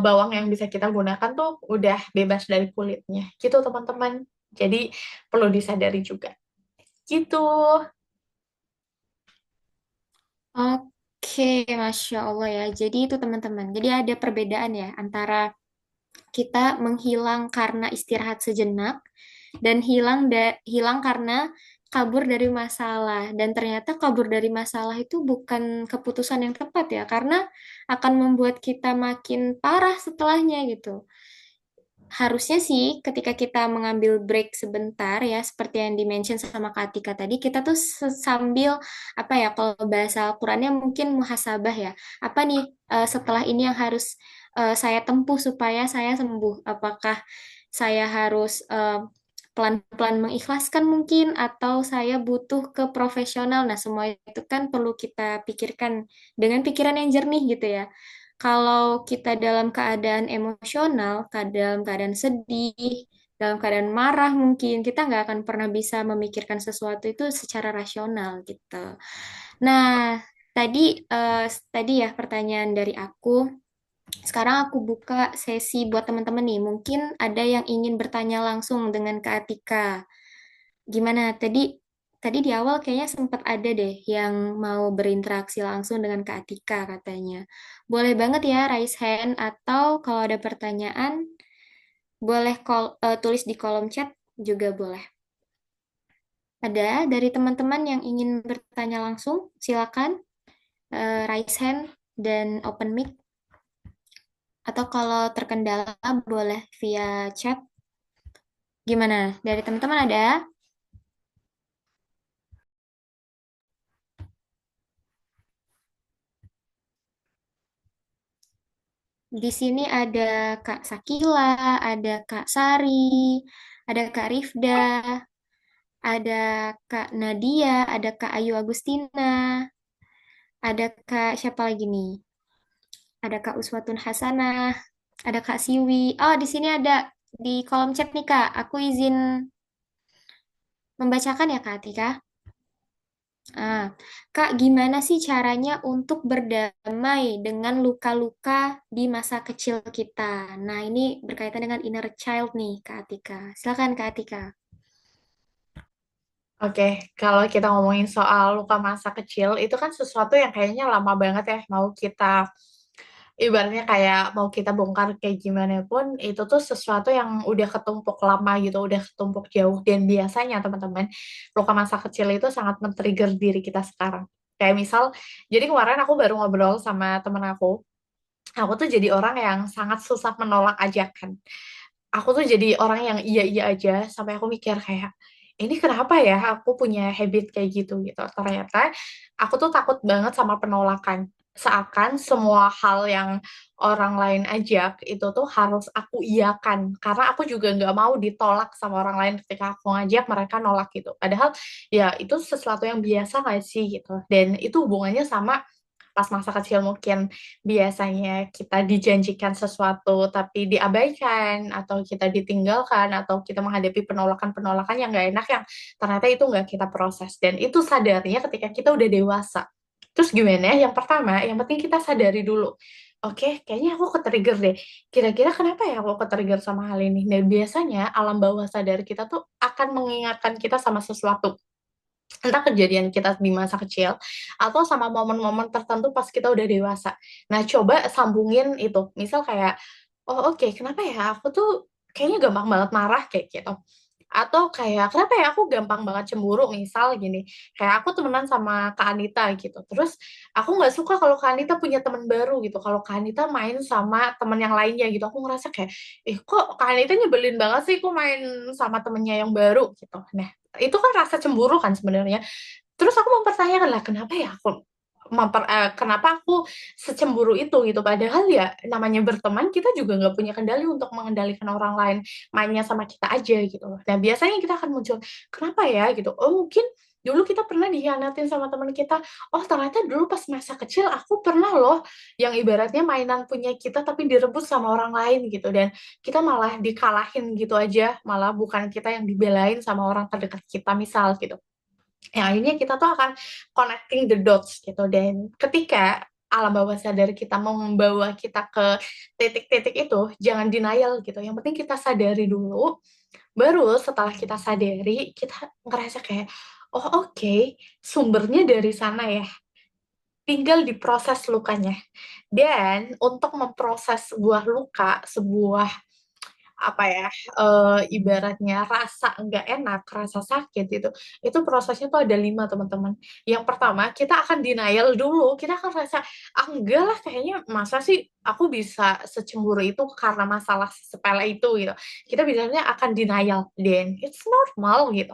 bawang yang bisa kita gunakan tuh udah bebas dari kulitnya. Gitu teman-teman. Jadi perlu disadari juga. Gitu. Oke, Masya Allah ya. Jadi itu teman-teman. Jadi ada perbedaan ya antara kita menghilang karena istirahat sejenak dan hilang karena kabur dari masalah. Dan ternyata kabur dari masalah itu bukan keputusan yang tepat ya, karena akan membuat kita makin parah setelahnya gitu. Harusnya sih ketika kita mengambil break sebentar ya, seperti yang dimention sama Kak Tika tadi, kita tuh sambil apa ya, kalau bahasa Al-Qur'annya mungkin muhasabah ya. Apa nih setelah ini yang harus saya tempuh supaya saya sembuh? Apakah saya harus pelan-pelan mengikhlaskan mungkin atau saya butuh ke profesional? Nah, semua itu kan perlu kita pikirkan dengan pikiran yang jernih gitu ya. Kalau kita dalam keadaan emosional, dalam keadaan sedih, dalam keadaan marah mungkin, kita nggak akan pernah bisa memikirkan sesuatu itu secara rasional gitu. Nah, tadi tadi ya pertanyaan dari aku. Sekarang aku buka sesi buat teman-teman nih. Mungkin ada yang ingin bertanya langsung dengan Kak Atika. Gimana? Tadi di awal kayaknya sempat ada deh yang mau berinteraksi langsung dengan Kak Atika katanya. Boleh banget ya raise hand atau kalau ada pertanyaan boleh tulis di kolom chat juga boleh. Ada dari teman-teman yang ingin bertanya langsung, silakan raise hand dan open mic. Atau kalau terkendala boleh via chat. Gimana? Dari teman-teman ada? Di sini ada Kak Sakila, ada Kak Sari, ada Kak Rifda, ada Kak Nadia, ada Kak Ayu Agustina, ada Kak siapa lagi nih? Ada Kak Uswatun Hasanah. Ada Kak Siwi. Oh, di sini ada di kolom chat nih Kak. Aku izin membacakan ya Kak Atika. Ah, Kak, gimana sih caranya untuk berdamai dengan luka-luka di masa kecil kita? Nah, ini berkaitan dengan inner child nih, Kak Atika. Silakan, Kak Atika. Oke, kalau kita ngomongin soal luka masa kecil, itu kan sesuatu yang kayaknya lama banget ya, mau kita ibaratnya kayak mau kita bongkar kayak gimana pun, itu tuh sesuatu yang udah ketumpuk lama gitu, udah ketumpuk jauh. Dan biasanya teman-teman, luka masa kecil itu sangat men-trigger diri kita sekarang. Kayak misal, jadi kemarin aku baru ngobrol sama temen aku tuh jadi orang yang sangat susah menolak ajakan. Aku tuh jadi orang yang iya-iya aja, sampai aku mikir kayak, ini kenapa ya aku punya habit kayak gitu gitu. Ternyata aku tuh takut banget sama penolakan. Seakan semua hal yang orang lain ajak itu tuh harus aku iyakan. Karena aku juga nggak mau ditolak sama orang lain ketika aku ngajak mereka nolak gitu. Padahal ya itu sesuatu yang biasa nggak sih gitu. Dan itu hubungannya sama pas masa kecil mungkin biasanya kita dijanjikan sesuatu tapi diabaikan atau kita ditinggalkan atau kita menghadapi penolakan-penolakan yang nggak enak yang ternyata itu nggak kita proses dan itu sadarnya ketika kita udah dewasa. Terus gimana? Yang pertama, yang penting kita sadari dulu. Oke, kayaknya aku ke-trigger deh. Kira-kira kenapa ya aku ke-trigger sama hal ini? Dan biasanya alam bawah sadar kita tuh akan mengingatkan kita sama sesuatu entah kejadian kita di masa kecil atau sama momen-momen tertentu pas kita udah dewasa. Nah, coba sambungin itu. Misal kayak, oh oke, kenapa ya aku tuh kayaknya gampang banget marah kayak gitu. Atau kayak, kenapa ya aku gampang banget cemburu, misal gini, kayak aku temenan sama Kak Anita gitu. Terus aku nggak suka kalau Kak Anita punya teman baru gitu. Kalau Kak Anita main sama temen yang lainnya gitu, aku ngerasa kayak, kok Kak Anita nyebelin banget sih aku main sama temennya yang baru gitu. Nah, itu kan rasa cemburu kan sebenarnya. Terus aku mempertanyakan lah, kenapa ya aku kenapa aku secemburu itu gitu. Padahal ya namanya berteman kita juga nggak punya kendali untuk mengendalikan orang lain mainnya sama kita aja gitu loh. Nah biasanya kita akan muncul kenapa ya gitu. Oh mungkin dulu kita pernah dikhianatin sama teman kita. Oh ternyata dulu pas masa kecil aku pernah loh yang ibaratnya mainan punya kita tapi direbut sama orang lain gitu dan kita malah dikalahin gitu aja, malah bukan kita yang dibelain sama orang terdekat kita misal gitu. Yang akhirnya kita tuh akan connecting the dots gitu dan ketika alam bawah sadar kita mau membawa kita ke titik-titik itu jangan denial gitu, yang penting kita sadari dulu, baru setelah kita sadari kita ngerasa kayak oh oke, sumbernya dari sana ya, tinggal diproses lukanya. Dan untuk memproses sebuah luka, sebuah apa ya, ibaratnya rasa nggak enak, rasa sakit itu prosesnya tuh ada 5 teman-teman. Yang pertama, kita akan denial dulu, kita akan rasa, "Ah, enggak lah kayaknya masa sih aku bisa secemburu itu karena masalah sepele itu," gitu. Kita biasanya akan denial dan it's normal gitu.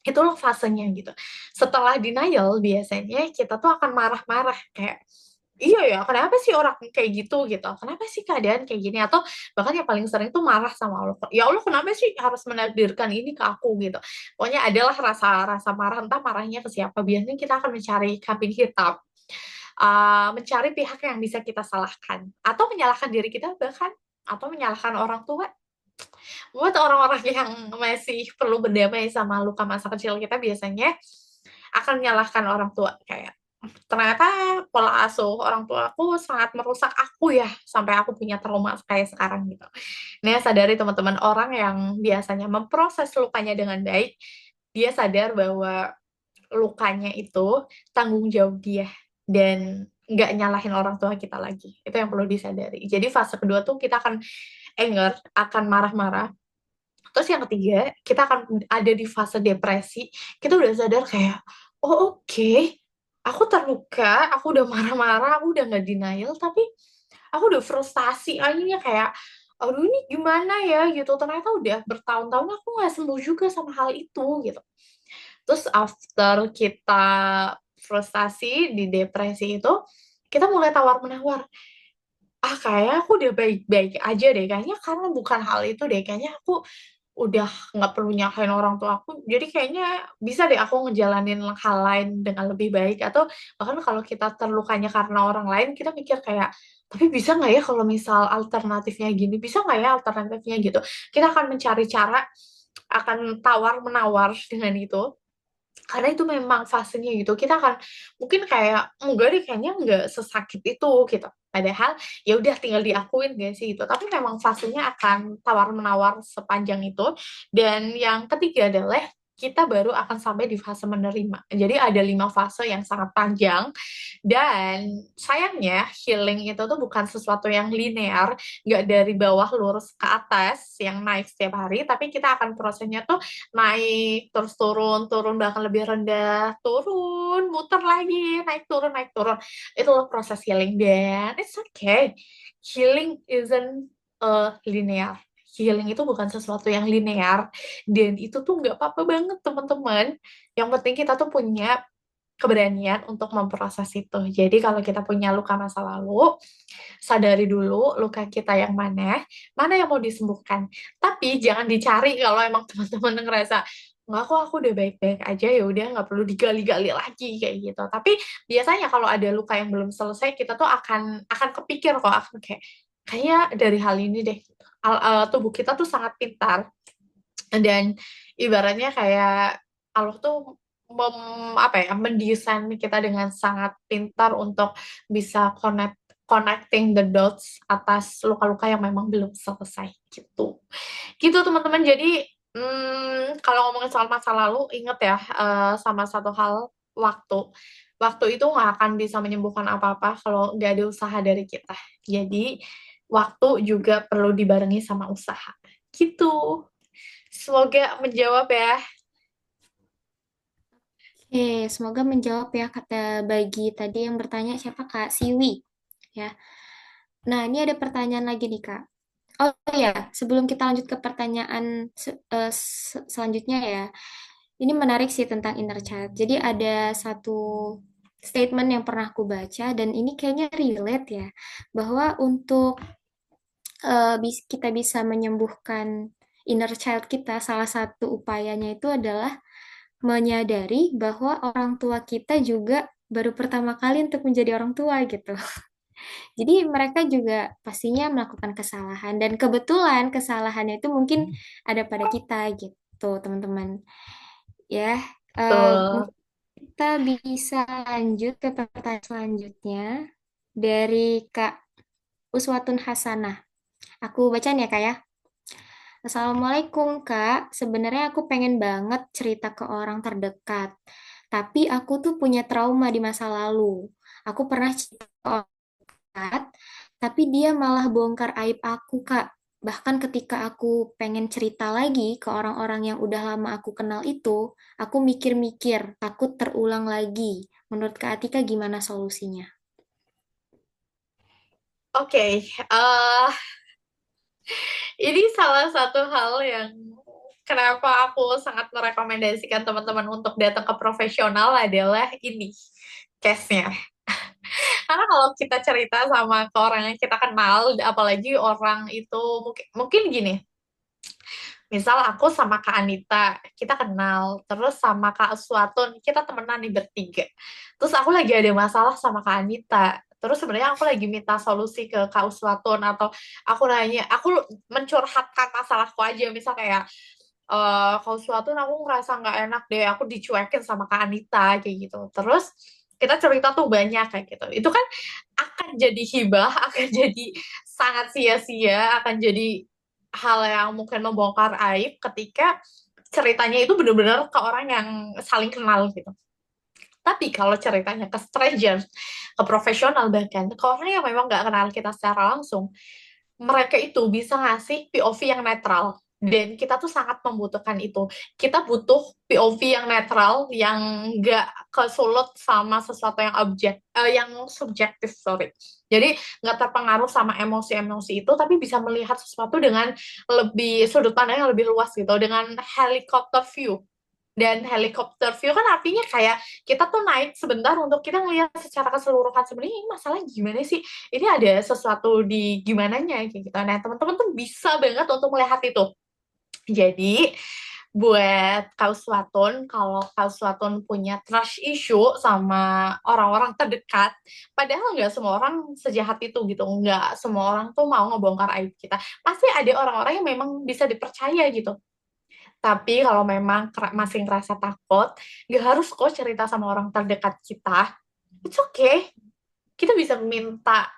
Itulah fasenya gitu. Setelah denial biasanya kita tuh akan marah-marah kayak, "Iya ya, kenapa sih orang kayak gitu?" Gitu. "Kenapa sih keadaan kayak gini?" Atau bahkan yang paling sering tuh marah sama Allah, "Ya Allah kenapa sih harus menakdirkan ini ke aku?" Gitu. Pokoknya adalah rasa marah, entah marahnya ke siapa, biasanya kita akan mencari kambing hitam, mencari pihak yang bisa kita salahkan, atau menyalahkan diri kita bahkan, atau menyalahkan orang tua. Buat orang-orang yang masih perlu berdamai sama luka masa kecil kita biasanya akan menyalahkan orang tua kayak, ternyata pola asuh orang tua aku sangat merusak aku ya, sampai aku punya trauma kayak sekarang gitu. Nah, sadari teman-teman, orang yang biasanya memproses lukanya dengan baik, dia sadar bahwa lukanya itu tanggung jawab dia dan nggak nyalahin orang tua kita lagi. Itu yang perlu disadari. Jadi fase kedua tuh kita akan anger, akan marah-marah. Terus yang ketiga, kita akan ada di fase depresi, kita udah sadar kayak, "Oh oke, aku terluka, aku udah marah-marah, aku udah nggak denial, tapi aku udah frustasi." Akhirnya kayak, "Aduh ini gimana ya?" Gitu, ternyata udah bertahun-tahun aku nggak sembuh juga sama hal itu, gitu. Terus after kita frustasi, di depresi itu, kita mulai tawar-menawar, "Ah kayaknya aku udah baik-baik aja deh, kayaknya karena bukan hal itu deh, kayaknya aku udah nggak perlu nyalahin orang tua aku, jadi kayaknya bisa deh aku ngejalanin hal lain dengan lebih baik." Atau bahkan kalau kita terlukanya karena orang lain, kita mikir kayak, Tapi bisa nggak ya kalau misal alternatifnya gini, bisa nggak ya alternatifnya gitu. Kita akan mencari cara, akan tawar-menawar dengan itu. Karena itu memang fasenya gitu. Kita akan mungkin kayak enggak deh, kayaknya enggak sesakit itu gitu. Padahal ya udah tinggal diakuin gak sih itu. Tapi memang fasenya akan tawar-menawar sepanjang itu. Dan yang ketiga adalah kita baru akan sampai di fase menerima. Jadi ada 5 fase yang sangat panjang. Dan sayangnya healing itu tuh bukan sesuatu yang linear, nggak dari bawah lurus ke atas yang naik setiap hari, tapi kita akan prosesnya tuh naik terus turun, turun bahkan lebih rendah, turun, muter lagi, naik turun. Itu loh proses healing dan it's okay. Healing isn't linear. Healing itu bukan sesuatu yang linear dan itu tuh nggak apa-apa banget teman-teman. Yang penting kita tuh punya keberanian untuk memproses itu. Jadi kalau kita punya luka masa lalu, sadari dulu luka kita yang mana yang mau disembuhkan. Tapi jangan dicari kalau emang teman-teman ngerasa nggak kok aku udah baik-baik aja, ya udah nggak perlu digali-gali lagi kayak gitu. Tapi biasanya kalau ada luka yang belum selesai, kita tuh akan kepikir kok, akan kayak dari hal ini deh. Tubuh kita tuh sangat pintar dan ibaratnya kayak Allah tuh mendesain kita dengan sangat pintar untuk bisa connecting the dots atas luka-luka yang memang belum selesai gitu. Gitu teman-teman. Jadi kalau ngomongin soal masa lalu, inget ya sama satu hal, waktu. Waktu itu nggak akan bisa menyembuhkan apa-apa kalau nggak ada usaha dari kita. Jadi waktu juga perlu dibarengi sama usaha. Gitu. Semoga menjawab ya. Oke, semoga menjawab ya kata Bagi tadi yang bertanya siapa Kak Siwi ya. Nah, ini ada pertanyaan lagi nih Kak. Oh ya, sebelum kita lanjut ke pertanyaan selanjutnya ya. Ini menarik sih tentang inner child. Jadi ada satu statement yang pernah aku baca dan ini kayaknya relate ya, bahwa untuk kita bisa menyembuhkan inner child kita, salah satu upayanya itu adalah menyadari bahwa orang tua kita juga baru pertama kali untuk menjadi orang tua gitu. Jadi mereka juga pastinya melakukan kesalahan dan kebetulan kesalahannya itu mungkin ada pada kita gitu, teman-teman. Ya, Tuh. mungkin kita bisa lanjut ke pertanyaan selanjutnya dari Kak Uswatun Hasanah. Aku bacaan ya Kak ya. Assalamualaikum Kak, sebenarnya aku pengen banget cerita ke orang terdekat, tapi aku tuh punya trauma di masa lalu. Aku pernah cerita ke orang terdekat, tapi dia malah bongkar aib aku Kak. Bahkan ketika aku pengen cerita lagi ke orang-orang yang udah lama aku kenal itu, aku mikir-mikir, takut terulang lagi. Menurut Kak Atika gimana solusinya? Oke, ini salah satu hal yang kenapa aku sangat merekomendasikan teman-teman untuk datang ke profesional adalah ini case-nya. Karena kalau kita cerita sama ke orang yang kita kenal, apalagi orang itu mungkin gini, misal aku sama Kak Anita, kita kenal, terus sama Kak Suatun, kita temenan nih bertiga. Terus aku lagi ada masalah sama Kak Anita. Terus sebenarnya aku lagi minta solusi ke Kak Uswatun atau aku nanya, aku mencurhatkan masalahku aja, misal kayak Kak Uswatun aku ngerasa nggak enak deh, aku dicuekin sama Kak Anita kayak gitu. Terus kita cerita tuh banyak kayak gitu. Itu kan akan jadi hibah, akan jadi sangat sia-sia, akan jadi hal yang mungkin membongkar aib ketika ceritanya itu benar-benar ke orang yang saling kenal gitu. Tapi kalau ceritanya ke stranger, ke profesional bahkan, ke orang yang memang nggak kenal kita secara langsung, mereka itu bisa ngasih POV yang netral. Dan kita tuh sangat membutuhkan itu. Kita butuh POV yang netral, yang nggak kesulut sama sesuatu yang subjektif, sorry. Jadi nggak terpengaruh sama emosi-emosi itu, tapi bisa melihat sesuatu dengan sudut pandang yang lebih luas gitu, dengan helicopter view. Dan helicopter view kan artinya kayak kita tuh naik sebentar untuk kita ngelihat secara keseluruhan sebenarnya ini masalah gimana sih, ini ada sesuatu di gimananya kayak gitu. Nah teman-teman tuh bisa banget untuk melihat itu. Jadi buat Kak Uswatun, kalau Kak Uswatun punya trust issue sama orang-orang terdekat, padahal nggak semua orang sejahat itu gitu, nggak semua orang tuh mau ngebongkar aib kita. Pasti ada orang-orang yang memang bisa dipercaya gitu. Tapi kalau memang masih ngerasa takut, nggak harus kok cerita sama orang terdekat kita. It's okay. Kita bisa minta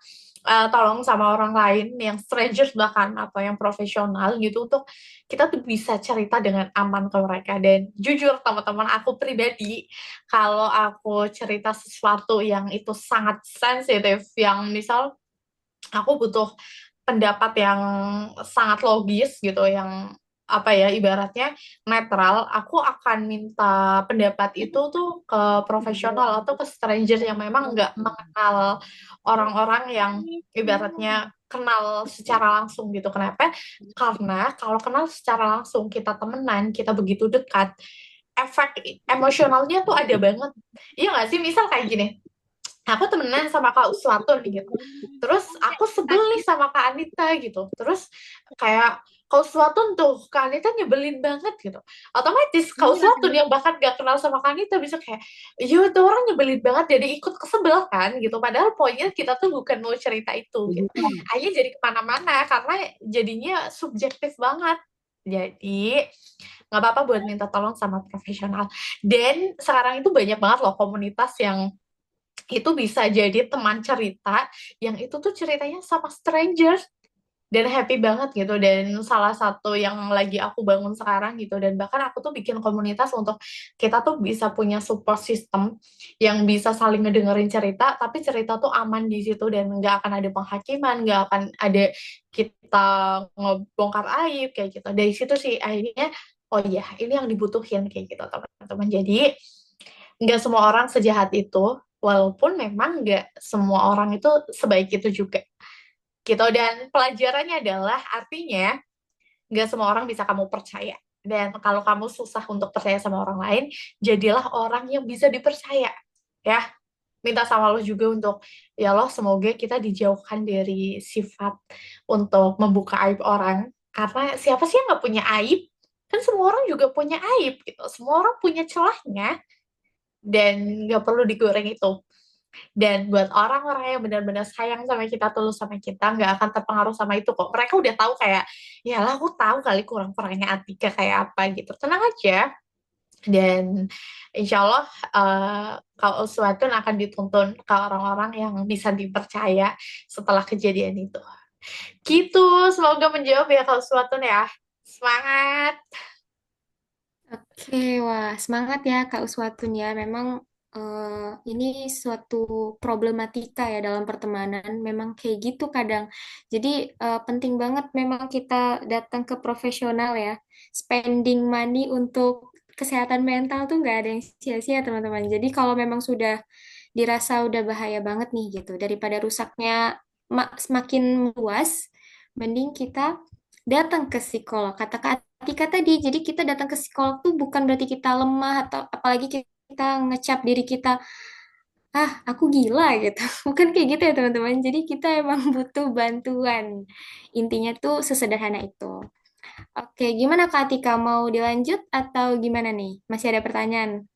tolong sama orang lain yang strangers bahkan atau yang profesional gitu untuk kita tuh bisa cerita dengan aman ke mereka. Dan jujur teman-teman, aku pribadi kalau aku cerita sesuatu yang itu sangat sensitif, yang misal aku butuh pendapat yang sangat logis gitu, yang apa ya, ibaratnya netral, aku akan minta pendapat itu tuh ke profesional atau ke stranger yang memang nggak mengenal orang-orang yang ibaratnya kenal secara langsung gitu. Kenapa? Karena kalau kenal secara langsung, kita temenan, kita begitu dekat, efek emosionalnya tuh ada banget. Iya nggak sih? Misal kayak gini, aku temenan sama Kak Uswatun gitu. Terus aku sebel nih sama Kak Anita gitu. Terus kayak Kak Uswatun tuh, Kak Anita nyebelin banget gitu. Otomatis Kak Uswatun yang bahkan gak kenal sama Kak Anita bisa kayak, iya itu orang nyebelin banget, jadi ikut kesebel kan gitu. Padahal poinnya kita tuh bukan mau cerita itu gitu. Akhirnya jadi kemana-mana karena jadinya subjektif banget. Jadi nggak apa-apa buat minta tolong sama profesional. Dan sekarang itu banyak banget loh komunitas yang itu bisa jadi teman cerita yang itu tuh ceritanya sama strangers dan happy banget gitu. Dan salah satu yang lagi aku bangun sekarang gitu, dan bahkan aku tuh bikin komunitas untuk kita tuh bisa punya support system yang bisa saling ngedengerin cerita, tapi cerita tuh aman di situ dan nggak akan ada penghakiman, nggak akan ada kita ngebongkar aib kayak gitu. Dari situ sih akhirnya, oh iya ini yang dibutuhin kayak gitu teman-teman. Jadi nggak semua orang sejahat itu, walaupun memang nggak semua orang itu sebaik itu juga gitu. Dan pelajarannya adalah artinya nggak semua orang bisa kamu percaya. Dan kalau kamu susah untuk percaya sama orang lain, jadilah orang yang bisa dipercaya ya. Minta sama Allah juga untuk, ya Allah semoga kita dijauhkan dari sifat untuk membuka aib orang, karena siapa sih yang nggak punya aib? Kan semua orang juga punya aib gitu, semua orang punya celahnya dan nggak perlu digoreng itu. Dan buat orang-orang yang benar-benar sayang sama kita, tulus sama kita, nggak akan terpengaruh sama itu kok. Mereka udah tahu kayak, ya lah aku tahu kali kurang-kurangnya Atika kayak apa gitu. Tenang aja. Dan insya Allah kalau Uswatun akan dituntun ke orang-orang yang bisa dipercaya setelah kejadian itu. Gitu, semoga menjawab ya kalau Uswatun ya. Semangat! Oke, wah semangat ya Kak Uswatun ya. Memang ini suatu problematika ya dalam pertemanan. Memang kayak gitu kadang. Jadi penting banget memang kita datang ke profesional ya. Spending money untuk kesehatan mental tuh nggak ada yang sia-sia teman-teman. Jadi kalau memang sudah dirasa udah bahaya banget nih gitu, daripada rusaknya semakin luas, mending kita datang ke psikolog. Kata Kak Atika tadi, jadi kita datang ke psikolog tuh bukan berarti kita lemah atau apalagi kita ngecap diri kita, ah aku gila gitu. Bukan kayak gitu ya teman-teman. Jadi kita emang butuh bantuan. Intinya tuh sesederhana itu. Oke, gimana Kak Atika? Mau dilanjut atau gimana nih? Masih ada pertanyaan?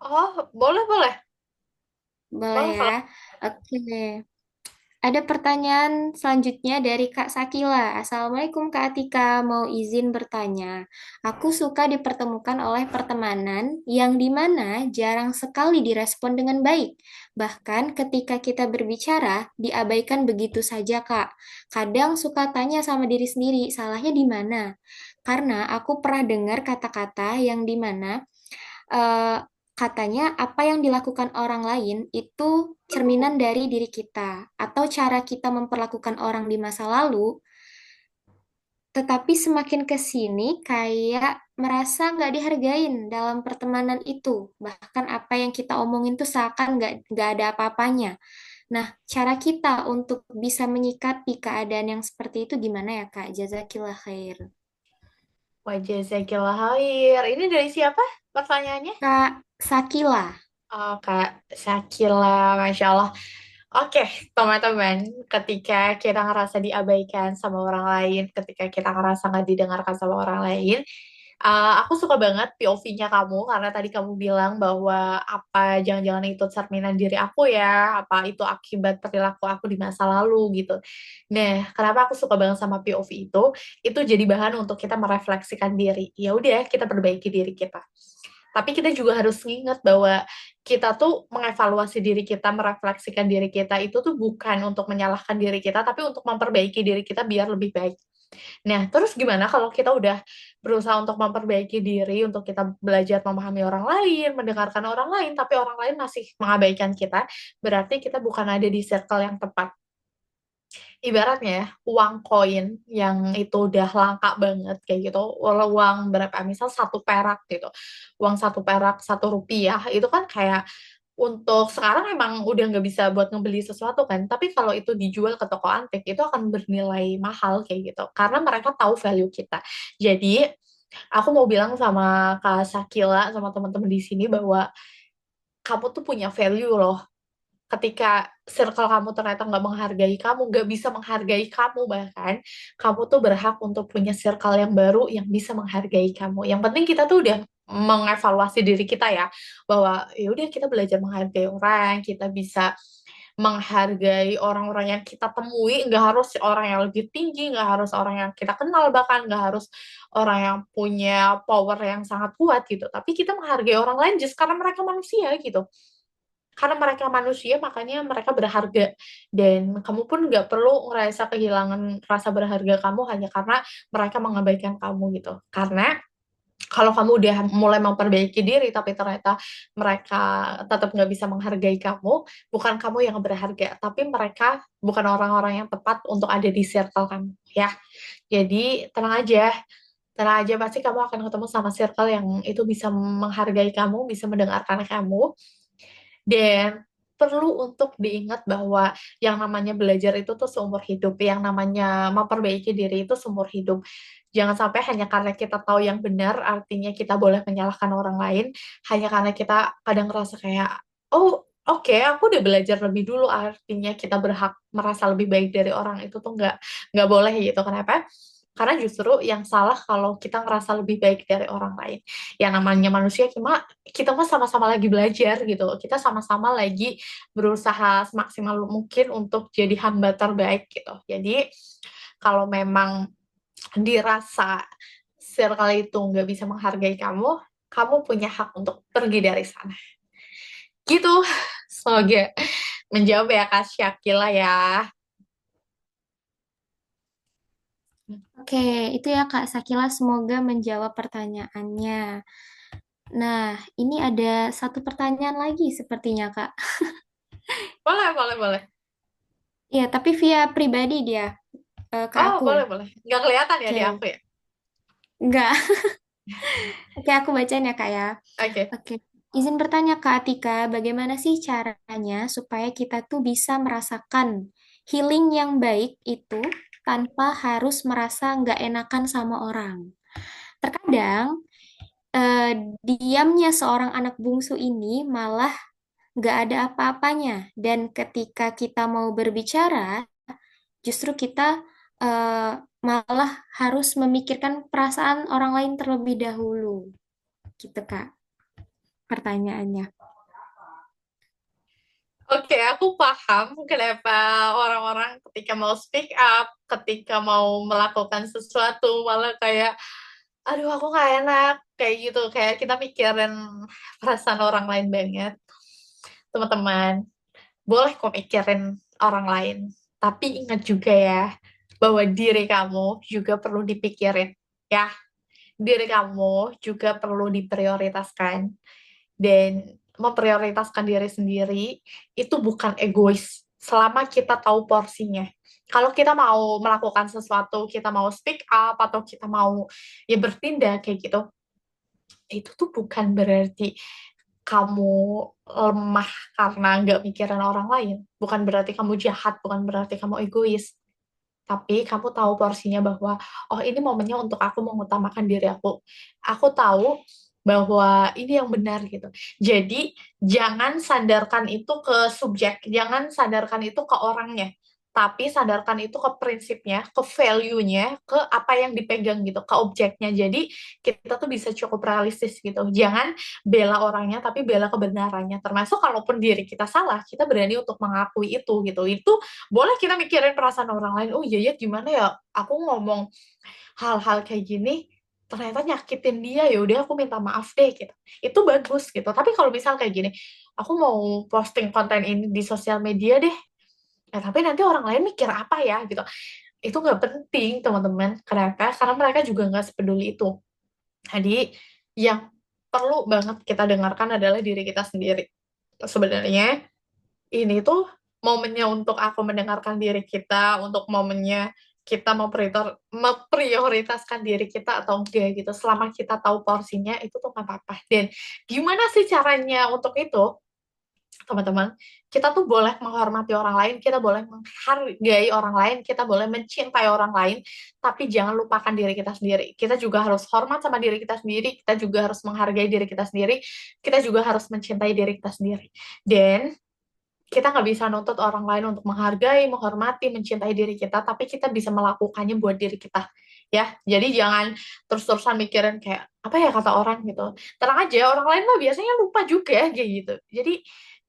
Oh, boleh, boleh. Boleh Boleh ya. kalau Oke. Ada pertanyaan selanjutnya dari Kak Sakila. Assalamualaikum Kak Atika, mau izin bertanya. Aku suka dipertemukan oleh pertemanan yang dimana jarang sekali direspon dengan baik. Bahkan ketika kita berbicara, diabaikan begitu saja Kak. Kadang suka tanya sama diri sendiri, salahnya di mana? Karena aku pernah dengar kata-kata yang dimana eh, katanya apa yang dilakukan orang lain itu cerminan dari diri kita atau cara kita memperlakukan orang di masa lalu, tetapi semakin ke sini kayak merasa nggak dihargain dalam pertemanan itu. Bahkan apa yang kita omongin tuh seakan nggak ada apa-apanya. Nah, cara kita untuk bisa menyikapi keadaan yang seperti itu gimana ya, Kak? Jazakillah khair. wajah Zakila Khair. Ini dari siapa pertanyaannya? Kak Sakila. Oh, Kak Syakila, Masya Allah. Oke, teman-teman, ketika kita ngerasa diabaikan sama orang lain, ketika kita ngerasa nggak didengarkan sama orang lain, Aku suka banget POV-nya kamu karena tadi kamu bilang bahwa apa jangan-jangan itu cerminan diri aku ya, apa itu akibat perilaku aku di masa lalu gitu. Nah, kenapa aku suka banget sama POV itu? Itu jadi bahan untuk kita merefleksikan diri. Ya udah, kita perbaiki diri kita. Tapi kita juga harus ingat bahwa kita tuh mengevaluasi diri kita, merefleksikan diri kita itu tuh bukan untuk menyalahkan diri kita, tapi untuk memperbaiki diri kita biar lebih baik. Nah, terus gimana kalau kita udah berusaha untuk memperbaiki diri, untuk kita belajar memahami orang lain, mendengarkan orang lain, tapi orang lain masih mengabaikan kita, berarti kita bukan ada di circle yang tepat. Ibaratnya ya, uang koin yang itu udah langka banget kayak gitu, walau uang berapa, misal 1 perak gitu, uang 1 perak, 1 rupiah, itu kan kayak untuk sekarang emang udah nggak bisa buat ngebeli sesuatu kan, tapi kalau itu dijual ke toko antik, itu akan bernilai mahal kayak gitu, karena mereka tahu value kita. Jadi, aku mau bilang sama Kak Sakila, sama teman-teman di sini bahwa kamu tuh punya value loh. Ketika circle kamu ternyata nggak menghargai kamu, nggak bisa menghargai kamu bahkan, kamu tuh berhak untuk punya circle yang baru yang bisa menghargai kamu. Yang penting kita tuh udah mengevaluasi diri kita ya, bahwa ya udah kita belajar menghargai orang, kita bisa menghargai orang-orang yang kita temui, nggak harus orang yang lebih tinggi, nggak harus orang yang kita kenal, bahkan nggak harus orang yang punya power yang sangat kuat gitu. Tapi kita menghargai orang lain just karena mereka manusia gitu. Karena mereka manusia, makanya mereka berharga. Dan kamu pun nggak perlu ngerasa kehilangan rasa berharga kamu hanya karena mereka mengabaikan kamu gitu. Karena kalau kamu udah mulai memperbaiki diri, tapi ternyata mereka tetap nggak bisa menghargai kamu, bukan kamu yang berharga, tapi mereka bukan orang-orang yang tepat untuk ada di circle kamu, ya. Jadi tenang aja pasti kamu akan ketemu sama circle yang itu bisa menghargai kamu, bisa mendengarkan kamu, dan perlu untuk diingat bahwa yang namanya belajar itu tuh seumur hidup, yang namanya memperbaiki diri itu seumur hidup. Jangan sampai hanya karena kita tahu yang benar, artinya kita boleh menyalahkan orang lain, hanya karena kita kadang ngerasa kayak, oh oke, aku udah belajar lebih dulu, artinya kita berhak merasa lebih baik dari orang itu tuh nggak boleh gitu. Kenapa? Karena justru yang salah kalau kita ngerasa lebih baik dari orang lain. Yang namanya manusia, kita mah sama-sama lagi belajar gitu. Kita sama-sama lagi berusaha semaksimal mungkin untuk jadi hamba terbaik gitu. Jadi kalau memang dirasa circle itu nggak bisa menghargai kamu, kamu punya hak untuk pergi dari sana. Gitu. Semoga menjawab ya Kak Syakila ya. Oke, itu ya Kak Sakila, semoga menjawab pertanyaannya. Nah, ini ada satu pertanyaan lagi sepertinya Kak. Boleh. Iya, tapi via pribadi dia ke Oh, aku. boleh. Nggak kelihatan ya di Oke, aku ya? enggak. Oke, aku bacain ya Kak ya. Oke. Oke, izin bertanya Kak Atika, bagaimana sih caranya supaya kita tuh bisa merasakan healing yang baik itu tanpa harus merasa nggak enakan sama orang? Terkadang eh, diamnya seorang anak bungsu ini malah nggak ada apa-apanya, dan ketika kita mau berbicara, justru kita eh, malah harus memikirkan perasaan orang lain terlebih dahulu, gitu Kak, pertanyaannya. Oke, aku paham kenapa orang-orang ketika mau speak up, ketika mau melakukan sesuatu, malah kayak, aduh aku nggak enak, kayak gitu. Kayak kita mikirin perasaan orang lain banget. Teman-teman, boleh kok mikirin orang lain. Tapi ingat juga ya, bahwa diri kamu juga perlu dipikirin. Ya, diri kamu juga perlu diprioritaskan. Dan memprioritaskan diri sendiri itu bukan egois selama kita tahu porsinya. Kalau kita mau melakukan sesuatu, kita mau speak up atau kita mau ya bertindak kayak gitu, itu tuh bukan berarti kamu lemah karena nggak mikirin orang lain. Bukan berarti kamu jahat, bukan berarti kamu egois. Tapi kamu tahu porsinya bahwa, oh ini momennya untuk aku mengutamakan diri aku. Aku tahu bahwa ini yang benar gitu. Jadi jangan sandarkan itu ke subjek, jangan sandarkan itu ke orangnya. tapi sadarkan itu ke prinsipnya, ke value-nya, ke apa yang dipegang gitu, ke objeknya. Jadi kita tuh bisa cukup realistis gitu. Jangan bela orangnya, tapi bela kebenarannya. Termasuk kalaupun diri kita salah, kita berani untuk mengakui itu gitu. Itu boleh kita mikirin perasaan orang lain. Oh iya ya, gimana ya? Aku ngomong hal-hal kayak gini, ternyata nyakitin dia, ya udah aku minta maaf deh gitu. Itu bagus gitu. Tapi kalau misal kayak gini, aku mau posting konten ini di sosial media deh. Tapi nanti orang lain mikir apa ya gitu. Itu nggak penting, teman-teman. Kenapa? Karena mereka juga nggak sepeduli itu. Jadi, yang perlu banget kita dengarkan adalah diri kita sendiri. Sebenarnya, ini tuh momennya untuk aku mendengarkan diri kita, untuk momennya kita memprioritaskan diri kita atau enggak gitu. Selama kita tahu porsinya, itu tuh nggak apa-apa. Dan gimana sih caranya untuk itu? Teman-teman, kita tuh boleh menghormati orang lain, kita boleh menghargai orang lain, kita boleh mencintai orang lain, tapi jangan lupakan diri kita sendiri. Kita juga harus hormat sama diri kita sendiri, kita juga harus menghargai diri kita sendiri, kita juga harus mencintai diri kita sendiri. Dan kita nggak bisa nuntut orang lain untuk menghargai, menghormati, mencintai diri kita, tapi kita bisa melakukannya buat diri kita. Ya, jadi jangan terus-terusan mikirin kayak, apa ya kata orang gitu. Tenang aja, orang lain mah biasanya lupa juga kayak gitu. Jadi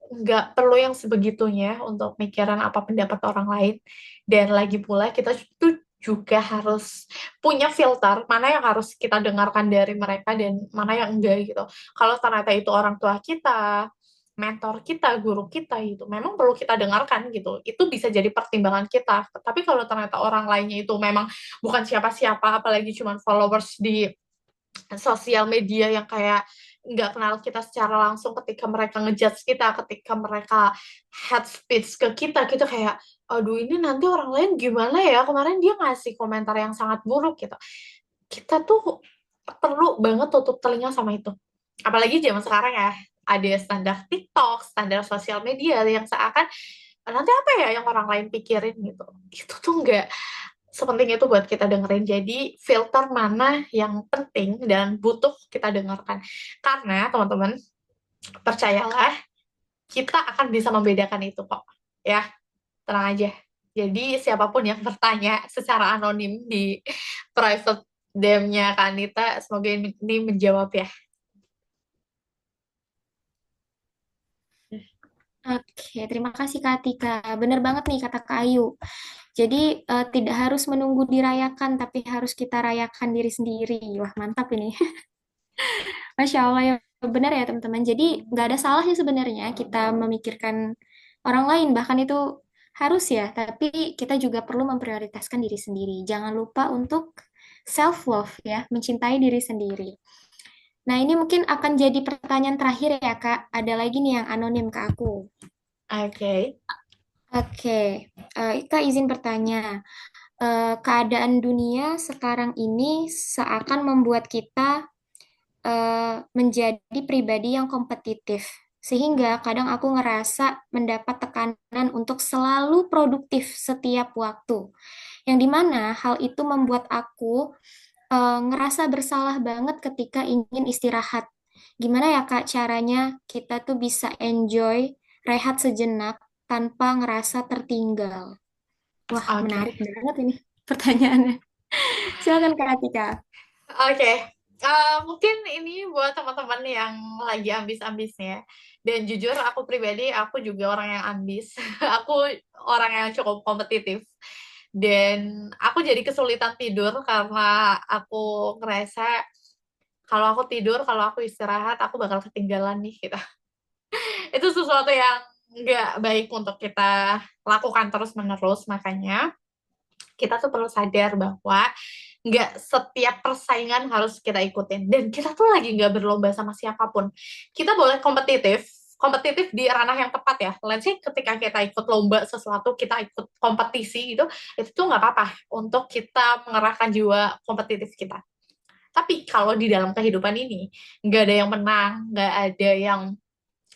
nggak perlu yang sebegitunya untuk mikirin apa pendapat orang lain. Dan lagi pula kita tuh juga harus punya filter mana yang harus kita dengarkan dari mereka dan mana yang enggak gitu. Kalau ternyata itu orang tua kita, mentor kita, guru kita gitu, memang perlu kita dengarkan gitu. Itu bisa jadi pertimbangan kita. Tapi kalau ternyata orang lainnya itu memang bukan siapa-siapa, apalagi cuma followers di sosial media yang kayak nggak kenal kita secara langsung, ketika mereka ngejudge kita, ketika mereka hate speech ke kita gitu, kayak aduh ini nanti orang lain gimana ya, kemarin dia ngasih komentar yang sangat buruk gitu. Kita tuh perlu banget tutup telinga sama itu. Apalagi zaman sekarang ya, ada standar TikTok, standar sosial media yang seakan nanti apa ya yang orang lain pikirin gitu. Itu tuh nggak sepenting itu buat kita dengerin. Jadi filter mana yang penting dan butuh kita dengarkan. Karena teman-teman, percayalah, kita akan bisa membedakan itu kok. Ya, tenang aja. Jadi siapapun yang bertanya secara anonim di private DM-nya Kanita, semoga ini menjawab ya. Oke, terima kasih Kak Tika. Bener banget nih kata Kak Ayu. Jadi tidak harus menunggu dirayakan, tapi harus kita rayakan diri sendiri. Wah, mantap ini. Masya Allah ya, benar ya teman-teman. Jadi nggak ada salahnya sebenarnya kita memikirkan orang lain, bahkan itu harus ya. Tapi kita juga perlu memprioritaskan diri sendiri. Jangan lupa untuk self love ya, mencintai diri sendiri. Nah, ini mungkin akan jadi pertanyaan terakhir ya Kak. Ada lagi nih yang anonim ke aku. Oke. Oke, Kak izin bertanya. Keadaan dunia sekarang ini seakan membuat kita menjadi pribadi yang kompetitif. Sehingga kadang aku ngerasa mendapat tekanan untuk selalu produktif setiap waktu. Yang dimana hal itu membuat aku ngerasa bersalah banget ketika ingin istirahat. Gimana ya Kak caranya kita tuh bisa enjoy, rehat sejenak tanpa ngerasa tertinggal? Wah, Oke. menarik banget ini pertanyaannya. Silakan Kak Atika. Oke. Mungkin ini buat teman-teman yang lagi ambis-ambisnya. Dan jujur aku pribadi, aku juga orang yang ambis. Aku orang yang cukup kompetitif. Dan aku jadi kesulitan tidur karena aku ngerasa kalau aku tidur, kalau aku istirahat, aku bakal ketinggalan nih gitu. Itu sesuatu yang nggak baik untuk kita lakukan terus-menerus. Makanya kita tuh perlu sadar bahwa nggak setiap persaingan harus kita ikutin. Dan kita tuh lagi nggak berlomba sama siapapun. Kita boleh kompetitif di ranah yang tepat ya. Let's say ketika kita ikut lomba sesuatu, kita ikut kompetisi gitu, itu tuh nggak apa-apa untuk kita mengerahkan jiwa kompetitif kita. Tapi kalau di dalam kehidupan ini, nggak ada yang menang, nggak ada yang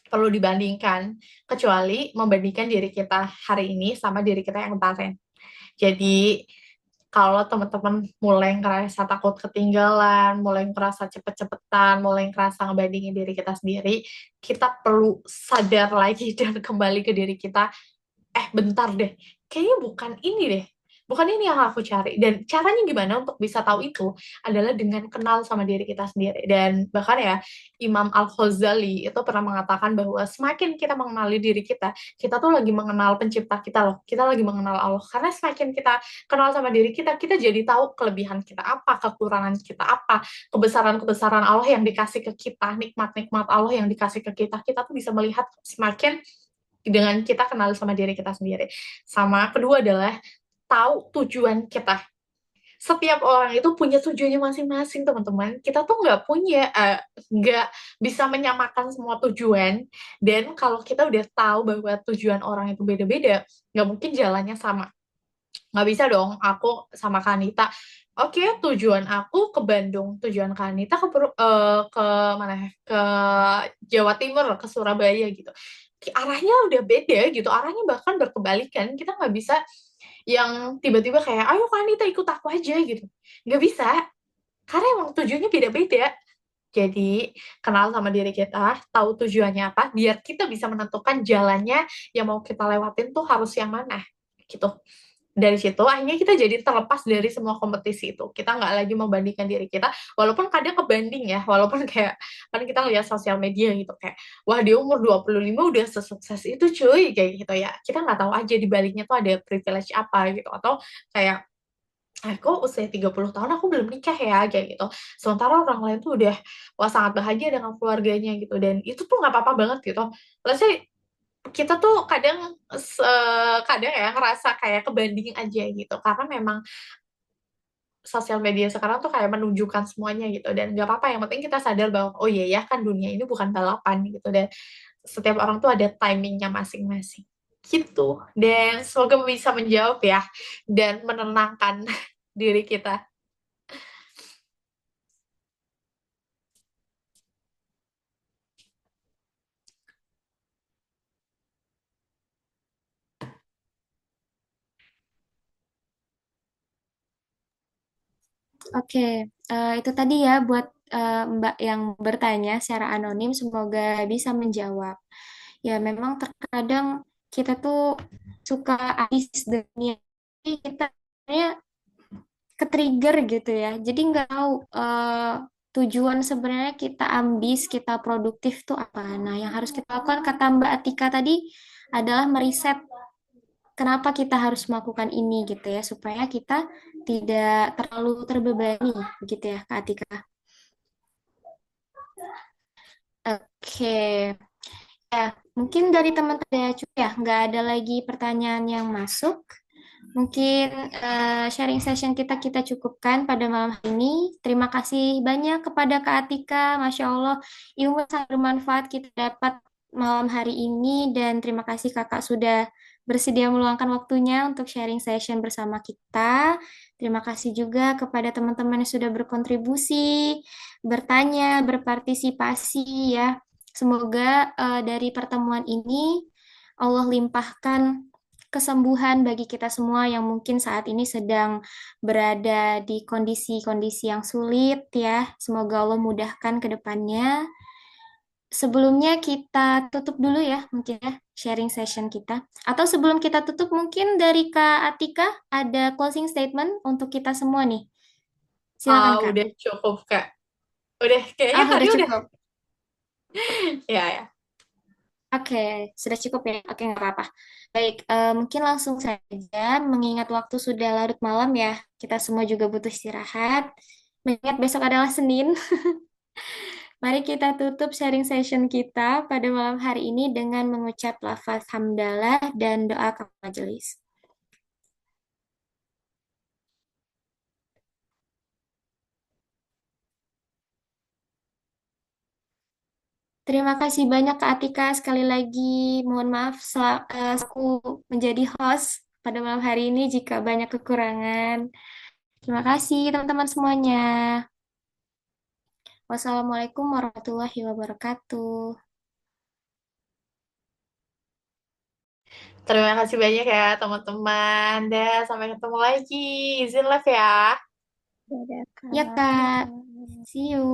perlu dibandingkan, kecuali membandingkan diri kita hari ini sama diri kita yang kemarin. Jadi, kalau teman-teman mulai ngerasa takut ketinggalan, mulai ngerasa cepet-cepetan, mulai ngerasa ngebandingin diri kita sendiri, kita perlu sadar lagi dan kembali ke diri kita, bentar deh, kayaknya bukan ini deh. Bukan ini yang aku cari. Dan caranya gimana untuk bisa tahu itu adalah dengan kenal sama diri kita sendiri. Dan bahkan ya, Imam Al-Ghazali itu pernah mengatakan bahwa semakin kita mengenali diri kita tuh lagi mengenal pencipta kita loh. Kita lagi mengenal Allah. Karena semakin kita kenal sama diri kita jadi tahu kelebihan kita apa, kekurangan kita apa, kebesaran-kebesaran Allah yang dikasih ke kita, nikmat-nikmat Allah yang dikasih ke kita tuh bisa melihat semakin dengan kita kenal sama diri kita sendiri. Sama kedua adalah tahu tujuan kita. Setiap orang itu punya tujuannya masing-masing, teman-teman. Kita tuh nggak bisa menyamakan semua tujuan. Dan kalau kita udah tahu bahwa tujuan orang itu beda-beda, nggak mungkin jalannya sama. Nggak bisa dong, aku sama Kanita. Oke, tujuan aku ke Bandung, tujuan Kanita ke mana ya? Ke Jawa Timur, ke Surabaya gitu. Arahnya udah beda gitu, arahnya bahkan berkebalikan. Kita nggak bisa yang tiba-tiba kayak, ayo Kanita ikut aku aja gitu. Nggak bisa, karena emang tujuannya beda-beda. Jadi, kenal sama diri kita, tahu tujuannya apa, biar kita bisa menentukan jalannya yang mau kita lewatin tuh harus yang mana, gitu. Dari situ, akhirnya kita jadi terlepas dari semua kompetisi itu. Kita nggak lagi membandingkan diri kita, walaupun kadang kebanding ya, walaupun kayak, kan kita lihat sosial media gitu, kayak, wah dia umur 25 udah sesukses itu cuy, kayak gitu ya. Kita nggak tahu aja di baliknya tuh ada privilege apa gitu, atau kayak, kok usia 30 tahun aku belum nikah ya, kayak gitu. Sementara orang lain tuh udah, wah sangat bahagia dengan keluarganya gitu, dan itu tuh nggak apa-apa banget gitu. Let's say, kita tuh kadang ya ngerasa kayak kebanding aja gitu, karena memang sosial media sekarang tuh kayak menunjukkan semuanya gitu, dan nggak apa-apa, yang penting kita sadar bahwa, oh iya ya kan dunia ini bukan balapan gitu, dan setiap orang tuh ada timingnya masing-masing gitu. Dan semoga bisa menjawab ya, dan menenangkan diri kita. Oke, itu tadi ya buat Mbak yang bertanya secara anonim, semoga bisa menjawab. Ya, memang terkadang kita tuh suka habis dunia, tapi kita sebenarnya ke-trigger gitu ya. Jadi nggak tahu tujuan sebenarnya kita ambis, kita produktif tuh apa. Nah, yang harus kita lakukan, kata Mbak Atika tadi, adalah meriset kenapa kita harus melakukan ini gitu ya, supaya kita tidak terlalu terbebani gitu ya, Kak Atika. Oke, ya mungkin dari teman-teman ya cukup ya, nggak ada lagi pertanyaan yang masuk. Mungkin sharing session kita cukupkan pada malam hari ini. Terima kasih banyak kepada Kak Atika, Masya Allah, ilmu yang sangat bermanfaat kita dapat malam hari ini, dan terima kasih Kakak sudah bersedia meluangkan waktunya untuk sharing session bersama kita. Terima kasih juga kepada teman-teman yang sudah berkontribusi, bertanya, berpartisipasi ya. Semoga dari pertemuan ini Allah limpahkan kesembuhan bagi kita semua yang mungkin saat ini sedang berada di kondisi-kondisi yang sulit ya. Semoga Allah mudahkan ke depannya. Sebelumnya kita tutup dulu ya mungkin ya sharing session kita. Atau sebelum kita tutup mungkin dari Kak Atika ada closing statement untuk kita semua nih. Silakan Kak. Udah cukup Kak, udah kayaknya tadi Udah udah. cukup. Ya. Oke, sudah cukup ya. Oke, nggak apa-apa. Baik, mungkin langsung saja, mengingat waktu sudah larut malam ya, kita semua juga butuh istirahat. Mengingat besok adalah Senin, mari kita tutup sharing session kita pada malam hari ini dengan mengucap lafaz hamdalah dan doa kafaratul majelis. Terima kasih banyak Kak Atika. Sekali lagi, mohon maaf aku menjadi host pada malam hari ini jika banyak kekurangan. Terima kasih teman-teman semuanya. Wassalamualaikum warahmatullahi wabarakatuh. Terima kasih banyak ya teman-teman. Dah, sampai ketemu lagi. Izin live ya. Ya Kak, see you.